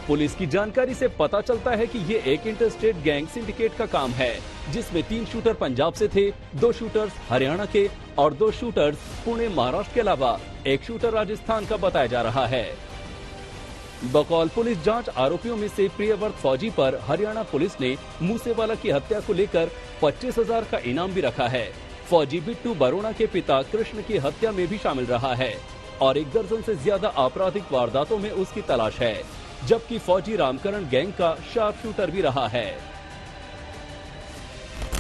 पुलिस की जानकारी से पता चलता है कि ये एक इंटरस्टेट गैंग सिंडिकेट का काम है जिसमें 3 शूटर पंजाब से थे, 2 शूटर्स हरियाणा के और 2 शूटर्स पुणे महाराष्ट्र के अलावा 1 शूटर राजस्थान का बताया जा रहा है। बकौल पुलिस जांच आरोपियों में से प्रियव्रत फौजी पर हरियाणा पुलिस ने मूसेवाला की हत्या को लेकर 25,000 का इनाम भी रखा है। फौजी बिट्टू बरोड़ा के पिता कृष्ण की हत्या में भी शामिल रहा है। और 1 दर्जन से ज्यादा आपराधिक वारदातों में उसकी तलाश है, जबकि फौजी रामकरण गैंग का शार्प शूटर भी रहा है।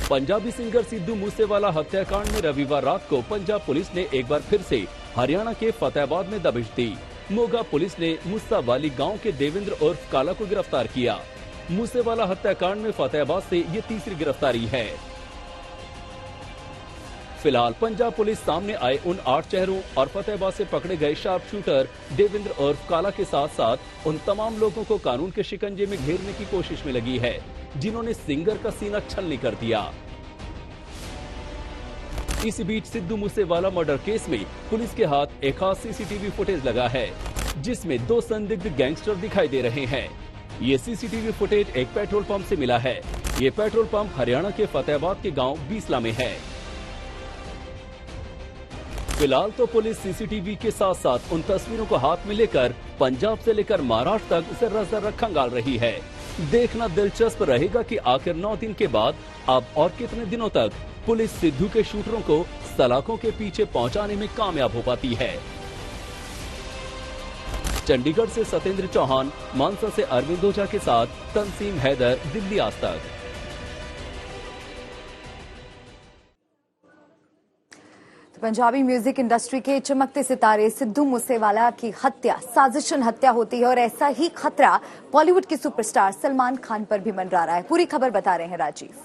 पंजाबी सिंगर सिद्धू मूसेवाला हत्याकांड में रविवार रात को पंजाब पुलिस ने एक बार फिर से हरियाणा के फतेहाबाद में दबिश दी। मोगा पुलिस ने मूसावाली गांव के देवेंद्र उर्फ काला को गिरफ्तार किया। मूसेवाला हत्याकांड में फतेहाबाद से ये तीसरी गिरफ्तारी है। फिलहाल पंजाब पुलिस सामने आए उन 8 चेहरों और फतेहाबाद से पकड़े गए शार्प शूटर देवेंद्र उर्फ काला के साथ साथ उन तमाम लोगों को कानून के शिकंजे में घेरने की कोशिश में लगी है, जिन्होंने सिंगर का सीना छलनी कर दिया। इसी बीच सिद्धू मूसेवाला मर्डर केस में पुलिस के हाथ एक खास सीसीटीवी फुटेज लगा है, जिसमें 2 संदिग्ध गैंगस्टर दिखाई दे रहे हैं। ये सीसीटीवी फुटेज एक पेट्रोल पंप से मिला है। ये पेट्रोल पंप हरियाणा के फतेहाबाद के गांव बीसला में है। फिलहाल तो पुलिस सीसीटीवी के साथ साथ उन तस्वीरों को हाथ में लेकर पंजाब से लेकर महाराष्ट्र तक जर्रा खंगाल रही है। देखना दिलचस्प रहेगा कि आखिर 9 दिन के बाद अब और कितने दिनों तक पुलिस सिद्धू के शूटरों को सलाखों के पीछे पहुंचाने में कामयाब हो पाती है। चंडीगढ़ से सतेंद्र चौहान, मानसा से अरविंद ओझा के साथ तंसीम हैदर, दिल्ली आज तक। पंजाबी म्यूजिक इंडस्ट्री के चमकते सितारे सिद्धू मूसेवाला की हत्या साजिशन हत्या होती है और ऐसा ही खतरा बॉलीवुड के सुपरस्टार सलमान खान पर भी मंडरा रहा है। पूरी खबर बता रहे हैं राजीव।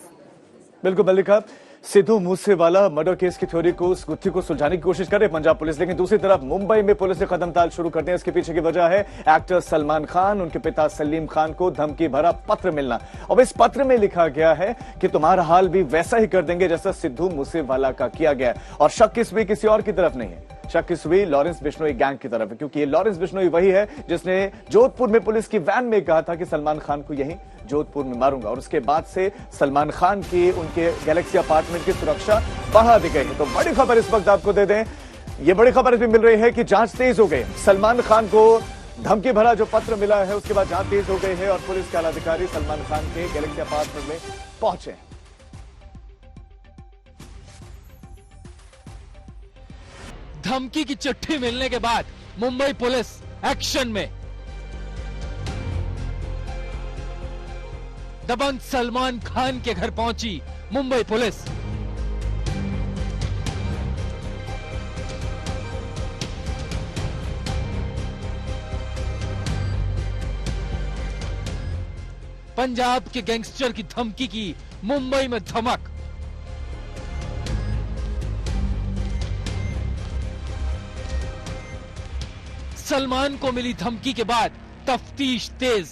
बिल्कुल मल्लिका, सिद्धू मूसेवाला मर्डर केस की थ्योरी को, उस गुत्थी को सुलझाने की कोशिश कर रहे पंजाब पुलिस, लेकिन दूसरी तरफ मुंबई में पुलिस ने कदमताल शुरू कर दिया। इसके पीछे की वजह है एक्टर सलमान खान, उनके पिता सलीम खान को धमकी भरा पत्र मिलना। अब इस पत्र में लिखा गया है कि तुम्हारा हाल भी वैसा ही कर देंगे जैसा सिद्धू मूसेवाला का किया गया। और शक इसमें किसी और की तरफ नहीं है, शक इस हुई लॉरेंस बिश्नोई गैंग की तरफ है, क्योंकि ये लॉरेंस बिश्नोई वही है जिसने जोधपुर में पुलिस की वैन में कहा था कि सलमान खान को यहीं जोधपुर में मारूंगा। और उसके बाद से सलमान खान की उनके गैलेक्सी अपार्टमेंट की सुरक्षा बढ़ा दी गई है। तो बड़ी खबर इस वक्त आपको दे दें, ये बड़ी खबर भी मिल रही है कि जांच तेज हो गई। सलमान खान को धमकी भरा जो पत्र मिला है उसके बाद जांच तेज हो गई है और पुलिस के आलाधिकारी सलमान खान के गैलेक्सी अपार्टमेंट में पहुंचे। धमकी की चिट्ठी मिलने के बाद मुंबई पुलिस एक्शन में। दबंग सलमान खान के घर पहुंची मुंबई पुलिस। पंजाब के गैंगस्टर की धमकी की मुंबई में धमक। सलमान को मिली धमकी के बाद तफ्तीश तेज।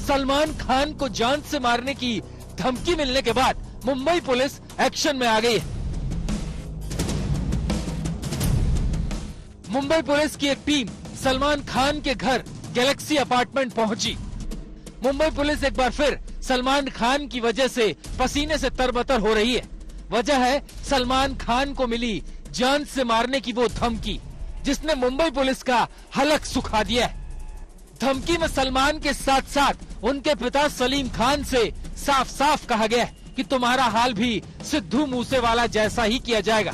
सलमान खान को जान से मारने की धमकी मिलने के बाद मुंबई पुलिस एक्शन में आ गई है। मुंबई पुलिस की एक टीम सलमान खान के घर गैलेक्सी अपार्टमेंट पहुंची। मुंबई पुलिस एक बार फिर सलमान खान की वजह से पसीने से तरबतर हो रही है। वजह है सलमान खान को मिली जान से मारने की वो धमकी, जिसने मुंबई पुलिस का हलक सुखा दिया है। धमकी में सलमान के साथ साथ उनके पिता सलीम खान से साफ साफ कहा गया है कि तुम्हारा हाल भी सिद्धू मूसेवाला जैसा ही किया जाएगा।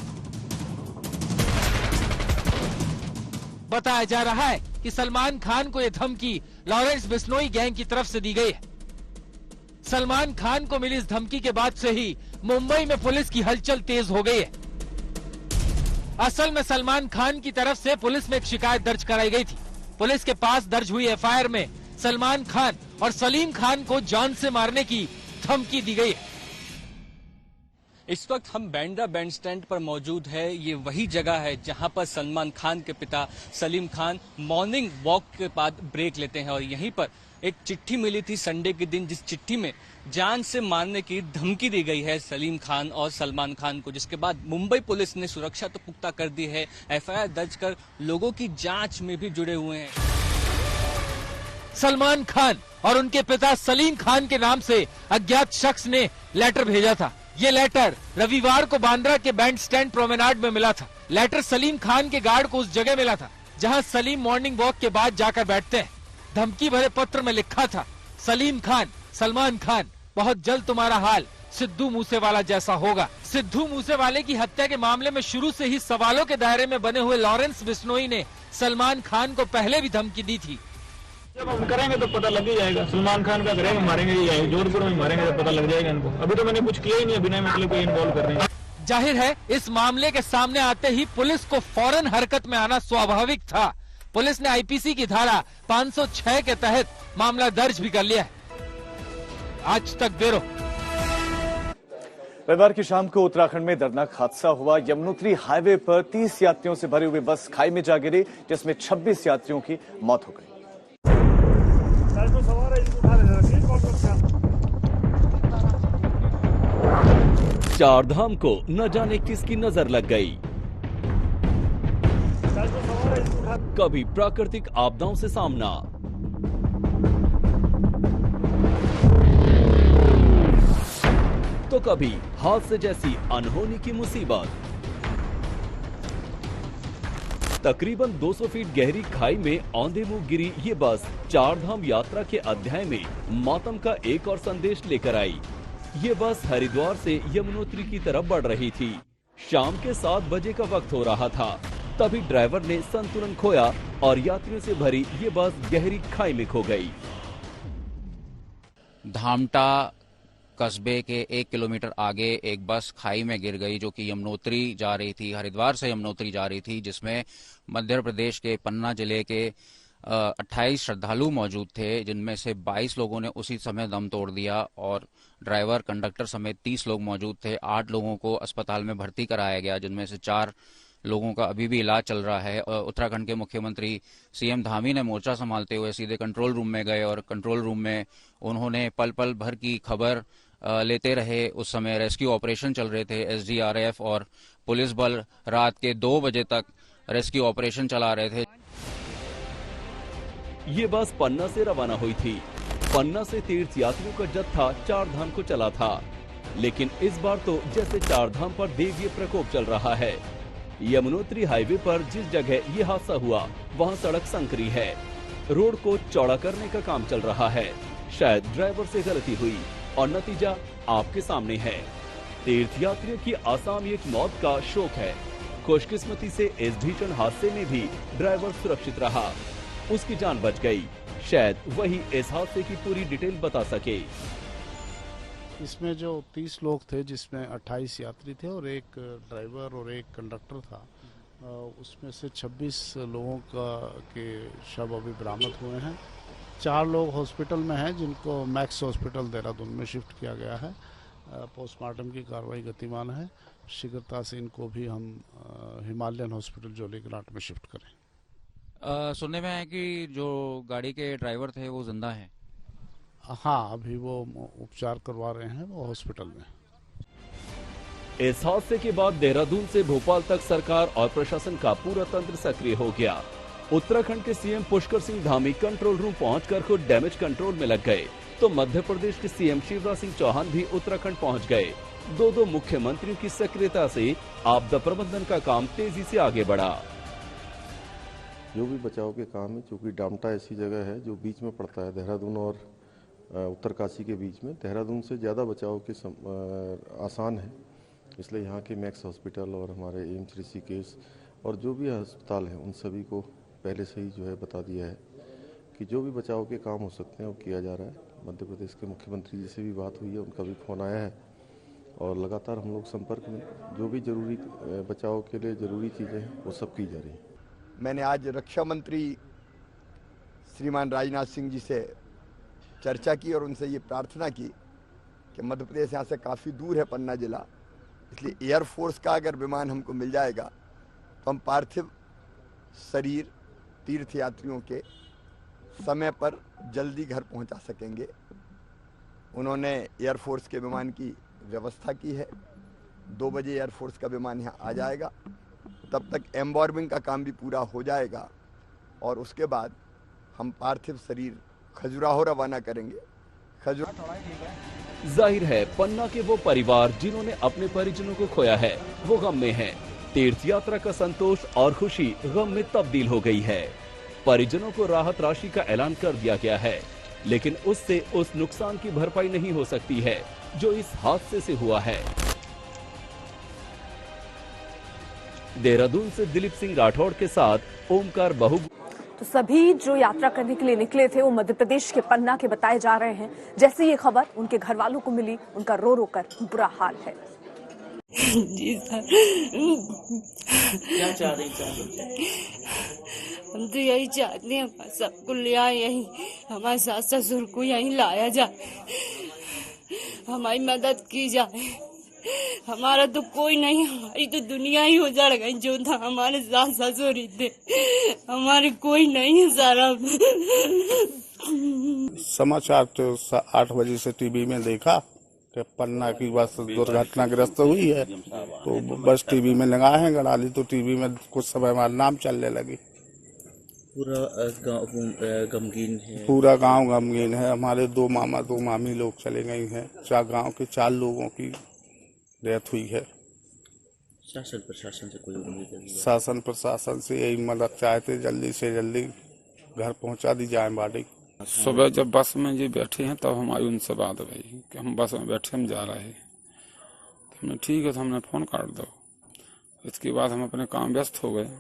बताया जा रहा है कि सलमान खान को यह धमकी लॉरेंस बिश्नोई गैंग की तरफ से दी गई है। सलमान खान को मिली इस धमकी के बाद से ही मुंबई में पुलिस की हलचल तेज हो गई है। असल में सलमान खान की तरफ से पुलिस में एक शिकायत दर्ज कराई गई थी। पुलिस के पास दर्ज हुई एफआईआर में सलमान खान और सलीम खान को जान से मारने की धमकी दी गई है। इस वक्त हम बैंड्रा बैंड स्टैंड पर मौजूद है। ये वही जगह है जहां पर सलमान खान के पिता सलीम खान मॉर्निंग वॉक के बाद ब्रेक लेते हैं और यहीं पर एक चिट्ठी मिली थी संडे के दिन, जिस चिट्ठी में जान से मारने की धमकी दी गई है सलीम खान और सलमान खान को, जिसके बाद मुंबई पुलिस ने सुरक्षा तो पुख्ता कर दी है, एफआईआर दर्ज कर लोगों की जांच में भी जुड़े हुए हैं। सलमान खान और उनके पिता सलीम खान के नाम से अज्ञात शख्स ने लेटर भेजा था। ये लेटर रविवार को बांद्रा के बैंड स्टैंड प्रोमेनाड में मिला था। लेटर सलीम खान के गार्ड को उस जगह मिला था जहां सलीम मॉर्निंग वॉक के बाद जाकर बैठते हैं। धमकी भरे पत्र में लिखा था, सलीम खान, सलमान खान, बहुत जल्द तुम्हारा हाल सिद्धू मूसेवाला जैसा होगा। सिद्धू मूसेवाले की हत्या के मामले में शुरू से ही सवालों के दायरे में बने हुए लॉरेंस बिश्नोई ने सलमान खान को पहले भी धमकी दी थी। जब हम करेंगे तो पता लग ही जाएगा। सलमान खान का करेंगे, मारेंगे ही जाएगा, जोधपुर में मारेंगे तो पता लग जाएगा इनको। अभी तो मैंने कुछ किया ही नहीं, बिना मतलब कोई इन्वॉल्व कर रहे हैं। जाहिर है इस मामले के सामने आते ही पुलिस को फौरन हरकत में आना स्वाभाविक था। पुलिस ने आईपीसी की धारा 506 के तहत मामला दर्ज भी कर लिया है। आज तक ब्यूरो। रविवार की शाम को उत्तराखंड में दर्दनाक हादसा हुआ। यमुनोत्री हाईवे पर 30 यात्रियों से भरी हुई बस खाई में जा गिरी, जिसमें 26 यात्रियों की मौत हो गई। चारधाम को न जाने किसकी नजर लग गई। कभी प्राकृतिक आपदाओं से सामना, तो कभी हादसे जैसी अनहोनी की मुसीबत। तकरीबन 200 फीट गहरी खाई में औंधे मुंह गिरी ये बस चारधाम यात्रा के अध्याय में मातम का एक और संदेश लेकर आई। ये बस हरिद्वार से यमुनोत्री की तरफ बढ़ रही थी। शाम के 7 बजे का वक्त हो रहा था, तभी ड्राइवर ने संतुलन खोया और यात्रियों से भरी ये बस गहरी खाई में खो गई। धामटा कस्बे के 1 किलोमीटर आगे एक बस खाई में गिर गई, जो कि यमुनोत्री जा रही थी, हरिद्वार से यमुनोत्री जा रही थी, जिसमें मध्य प्रदेश के पन्ना जिले के 28 श्रद्धालु मौजूद थे, जिनमें से 22 लोगों ने उसी समय दम तोड़ दिया और ड्राइवर, कंडक्टर समेत 30 लोग मौजूद थे। 8 लोगों को अस्पताल में भर्ती कराया गया, जिनमें से 4 लोगों का अभी भी इलाज चल रहा है। उत्तराखंड के मुख्यमंत्री सीएम धामी ने मोर्चा संभालते हुए सीधे कंट्रोल रूम में गए और कंट्रोल रूम में उन्होंने पल पल भर की खबर लेते रहे। उस समय रेस्क्यू ऑपरेशन चल रहे थे। एसडीआरएफ और पुलिस बल रात के 2 बजे तक रेस्क्यू ऑपरेशन चला रहे थे। ये बस पन्ना से रवाना हुई थी। पन्ना से तीर्थ यात्रियों का जत्था चारधाम को चला था, लेकिन इस बार तो जैसे चारधाम पर देवीय प्रकोप चल रहा है। यमुनोत्री हाईवे पर जिस जगह ये हादसा हुआ वहाँ सड़क संकरी है। रोड को चौड़ा करने का काम चल रहा है। शायद ड्राइवर से गलती हुई और नतीजा आपके सामने है। तीर्थ यात्रियों की असामयिक मौत का शोक है। खुशकिस्मती से इस भीषण हादसे में भी ड्राइवर सुरक्षित रहा, उसकी जान बच गई। शायद वही इस हादसे की पूरी डिटेल बता सके। इसमें जो 30 लोग थे, जिसमें 28 यात्री थे और एक ड्राइवर और एक कंडक्टर था, उसमें से 26 लोगों के शव अभी बरामद हुए हैं। 4 लोग हॉस्पिटल में हैं, जिनको मैक्स हॉस्पिटल देहरादून में शिफ्ट किया गया है। पोस्टमार्टम की कार्रवाई गतिमान है। शीघ्रता से इनको भी हम हिमालयन हॉस्पिटल जोलीग्रांट में शिफ्ट करें। सुनने में है कि जो गाड़ी के ड्राइवर थे वो जिंदा हैं। हाँ, अभी वो उपचार करवा रहे हैं, वो हॉस्पिटल में। इस हादसे के बाद देहरादून से भोपाल तक सरकार और प्रशासन का पूरा तंत्र सक्रिय हो गया। उत्तराखंड के CM Pushkar Singh Dhami control room पहुंचकर खुद डैमेज कंट्रोल में लग गए, तो मध्य प्रदेश के सीएम शिवराज सिंह चौहान भी उत्तराखंड पहुंच गए। दो मुख्यमंत्रियों की सक्रियता से आपदा प्रबंधन का काम तेजी से आगे बढ़ा। जो भी बचाव के काम है, चूंकि डामटा ऐसी जगह है जो बीच में पड़ता है, देहरादून और उत्तरकाशी के बीच में, देहरादून से ज़्यादा बचाव के आसान है। इसलिए यहाँ के मैक्स हॉस्पिटल और हमारे एम्स ऋषिकेश और जो भी अस्पताल हैं, उन सभी को पहले से ही जो है बता दिया है कि जो भी बचाव के काम हो सकते हैं वो किया जा रहा है। मध्य प्रदेश के मुख्यमंत्री जी से भी बात हुई है, उनका भी फ़ोन आया है और लगातार हम लोग संपर्क में, जो भी जरूरी बचाव के लिए ज़रूरी चीज़ें हैं वो सब की जा रही हैं। मैंने आज रक्षा मंत्री श्रीमान राजनाथ सिंह जी से चर्चा की और उनसे ये प्रार्थना की कि मध्य प्रदेश यहाँ से काफ़ी दूर है पन्ना जिला, इसलिए एयरफोर्स का अगर विमान हमको मिल जाएगा तो हम पार्थिव शरीर तीर्थ यात्रियों के समय पर जल्दी घर पहुंचा सकेंगे। उन्होंने एयरफोर्स के विमान की व्यवस्था की है। 2 बजे एयरफोर्स का विमान यहाँ आ जाएगा, तब तक एम्बॉर्बिंग का काम भी पूरा हो जाएगा और उसके बाद हम पार्थिव शरीर खजुराहो रवाना करेंगे। जाहिर है पन्ना के वो परिवार जिन्होंने अपने परिजनों को खोया है वो गम में हैं। तीर्थ यात्रा का संतोष और खुशी गम में तब्दील हो गई है। परिजनों को राहत राशि का ऐलान कर दिया गया है, लेकिन उससे उस नुकसान की भरपाई नहीं हो सकती है जो इस हादसे से हुआ है। देहरादून से दिलीप सिंह राठौड़ के साथ ओमकार बहु। तो सभी जो यात्रा करने के लिए निकले थे वो मध्य प्रदेश के पन्ना के बताए जा रहे हैं। जैसे ये खबर उनके घर वालों को मिली, उनका रो रो कर बुरा हाल है। जी सर, क्या चाह रही हैं? हम तो यही चाहते हैं सबको ले आए, यही हमारे सास ससुर को यहीं लाया जाए, हमारी मदद की जाए। हमारा तो कोई नहीं, हमारी तो दुनिया ही उजड़ गई। जो था हमारे सास ससुर ही थे, हमारे कोई नहीं है सारा। समाचार तो 8 बजे से टीवी में देखा कि पन्ना की बस दुर्घटनाग्रस्त हुई है, तो बस टीवी में लगाए हैं गड़ाली, तो टीवी में कुछ समय हमारा नाम चलने लगी। पूरा गांव गमगीन है, पूरा गांव गमगीन है। हमारे 2 मामा 2 मामी लोग चले गए हैं। गांव के 4 लोगों की डेथ हुई है। शासन प्रशासन से कोई उम्मीद नहीं? शासन प्रशासन से यही मदद चाहते, जल्दी से जल्दी घर पहुंचा दी जाए बॉडी। सुबह जब बस में जी बैठे हैं तब हमारी उनसे बात हुई कि हम बस में बैठे, हम जा रहे हैं। तो हमने ठीक है, तो हमने फ़ोन काट दो। इसके बाद हम अपने काम व्यस्त हो गए।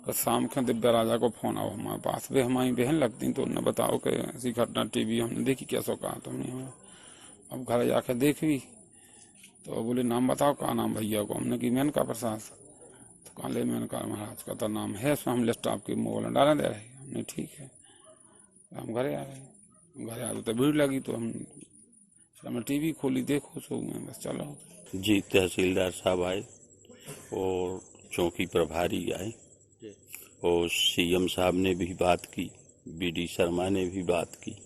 तो शाम के दिव्या राजा को फ़ोन आओ हमारे पास, वे हमारी बहन लगती, तो उन्हें बताओ कि ऐसी घटना टीवी हमने देखी, कैसा कहा तो हमने अब घर जाकर देखी, तो बोले नाम बताओ, कहा नाम भैया को। हमने की मेनका प्रसाद, तो कहा ले मेनका महाराज का तो नाम है, उसमें हम लिस्ट आपकी मोबाइल डाला दे रहे। हमने ठीक है, हम घरे आ गए। घरे आ तो भीड़ लगी, तो हमने टीवी खोली, देखो सो में बस चलो। जी तहसीलदार साहब आए और चौकी प्रभारी आए और सीएम साहब ने भी बात की, बीडी शर्मा ने भी बात की।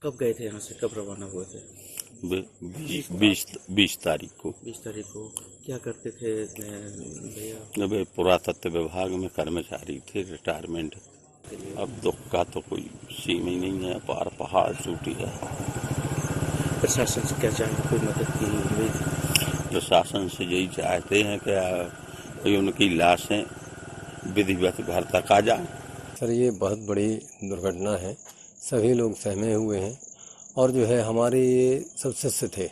कब गए थे यहाँ से, कब रवाना हुए थे? 20 तारीख को। 20 तारीख को क्या करते थे भैया? वे पुरातत्व विभाग में कर्मचारी थे, रिटायरमेंट। अब दुख का तो कोई सीमा ही नहीं है, पार पहाड़ टूट गया। प्रशासन से क्या चाहेंगे, कोई मदद की उम्मीद? प्रशासन से यही चाहते हैं कि उनकी लाशें विधिवत घर तक आ जाए। सर ये बहुत बड़ी दुर्घटना है, सभी लोग सहमे हुए हैं और जो है हमारे ये सब सदस्य थे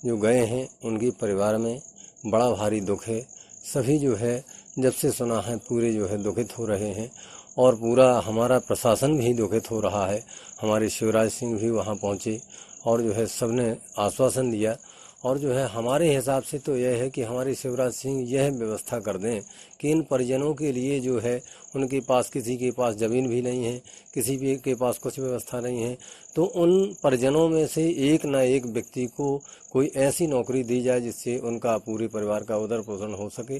जो गए हैं, उनके परिवार में बड़ा भारी दुख है। सभी जो है जब से सुना है पूरे जो है दुखित हो रहे हैं और पूरा हमारा प्रशासन भी दुखित हो रहा है। हमारे शिवराज सिंह भी वहाँ पहुँचे और जो है सबने आश्वासन दिया और जो है हमारे हिसाब से तो यह है कि हमारे शिवराज सिंह यह व्यवस्था कर दें कि इन परिजनों के लिए जो है उनके पास, किसी के पास ज़मीन भी नहीं है, किसी भी के पास कुछ व्यवस्था नहीं है, तो उन परिजनों में से एक न एक व्यक्ति को कोई ऐसी नौकरी दी जाए जिससे उनका पूरे परिवार का उदर पोषण हो सके।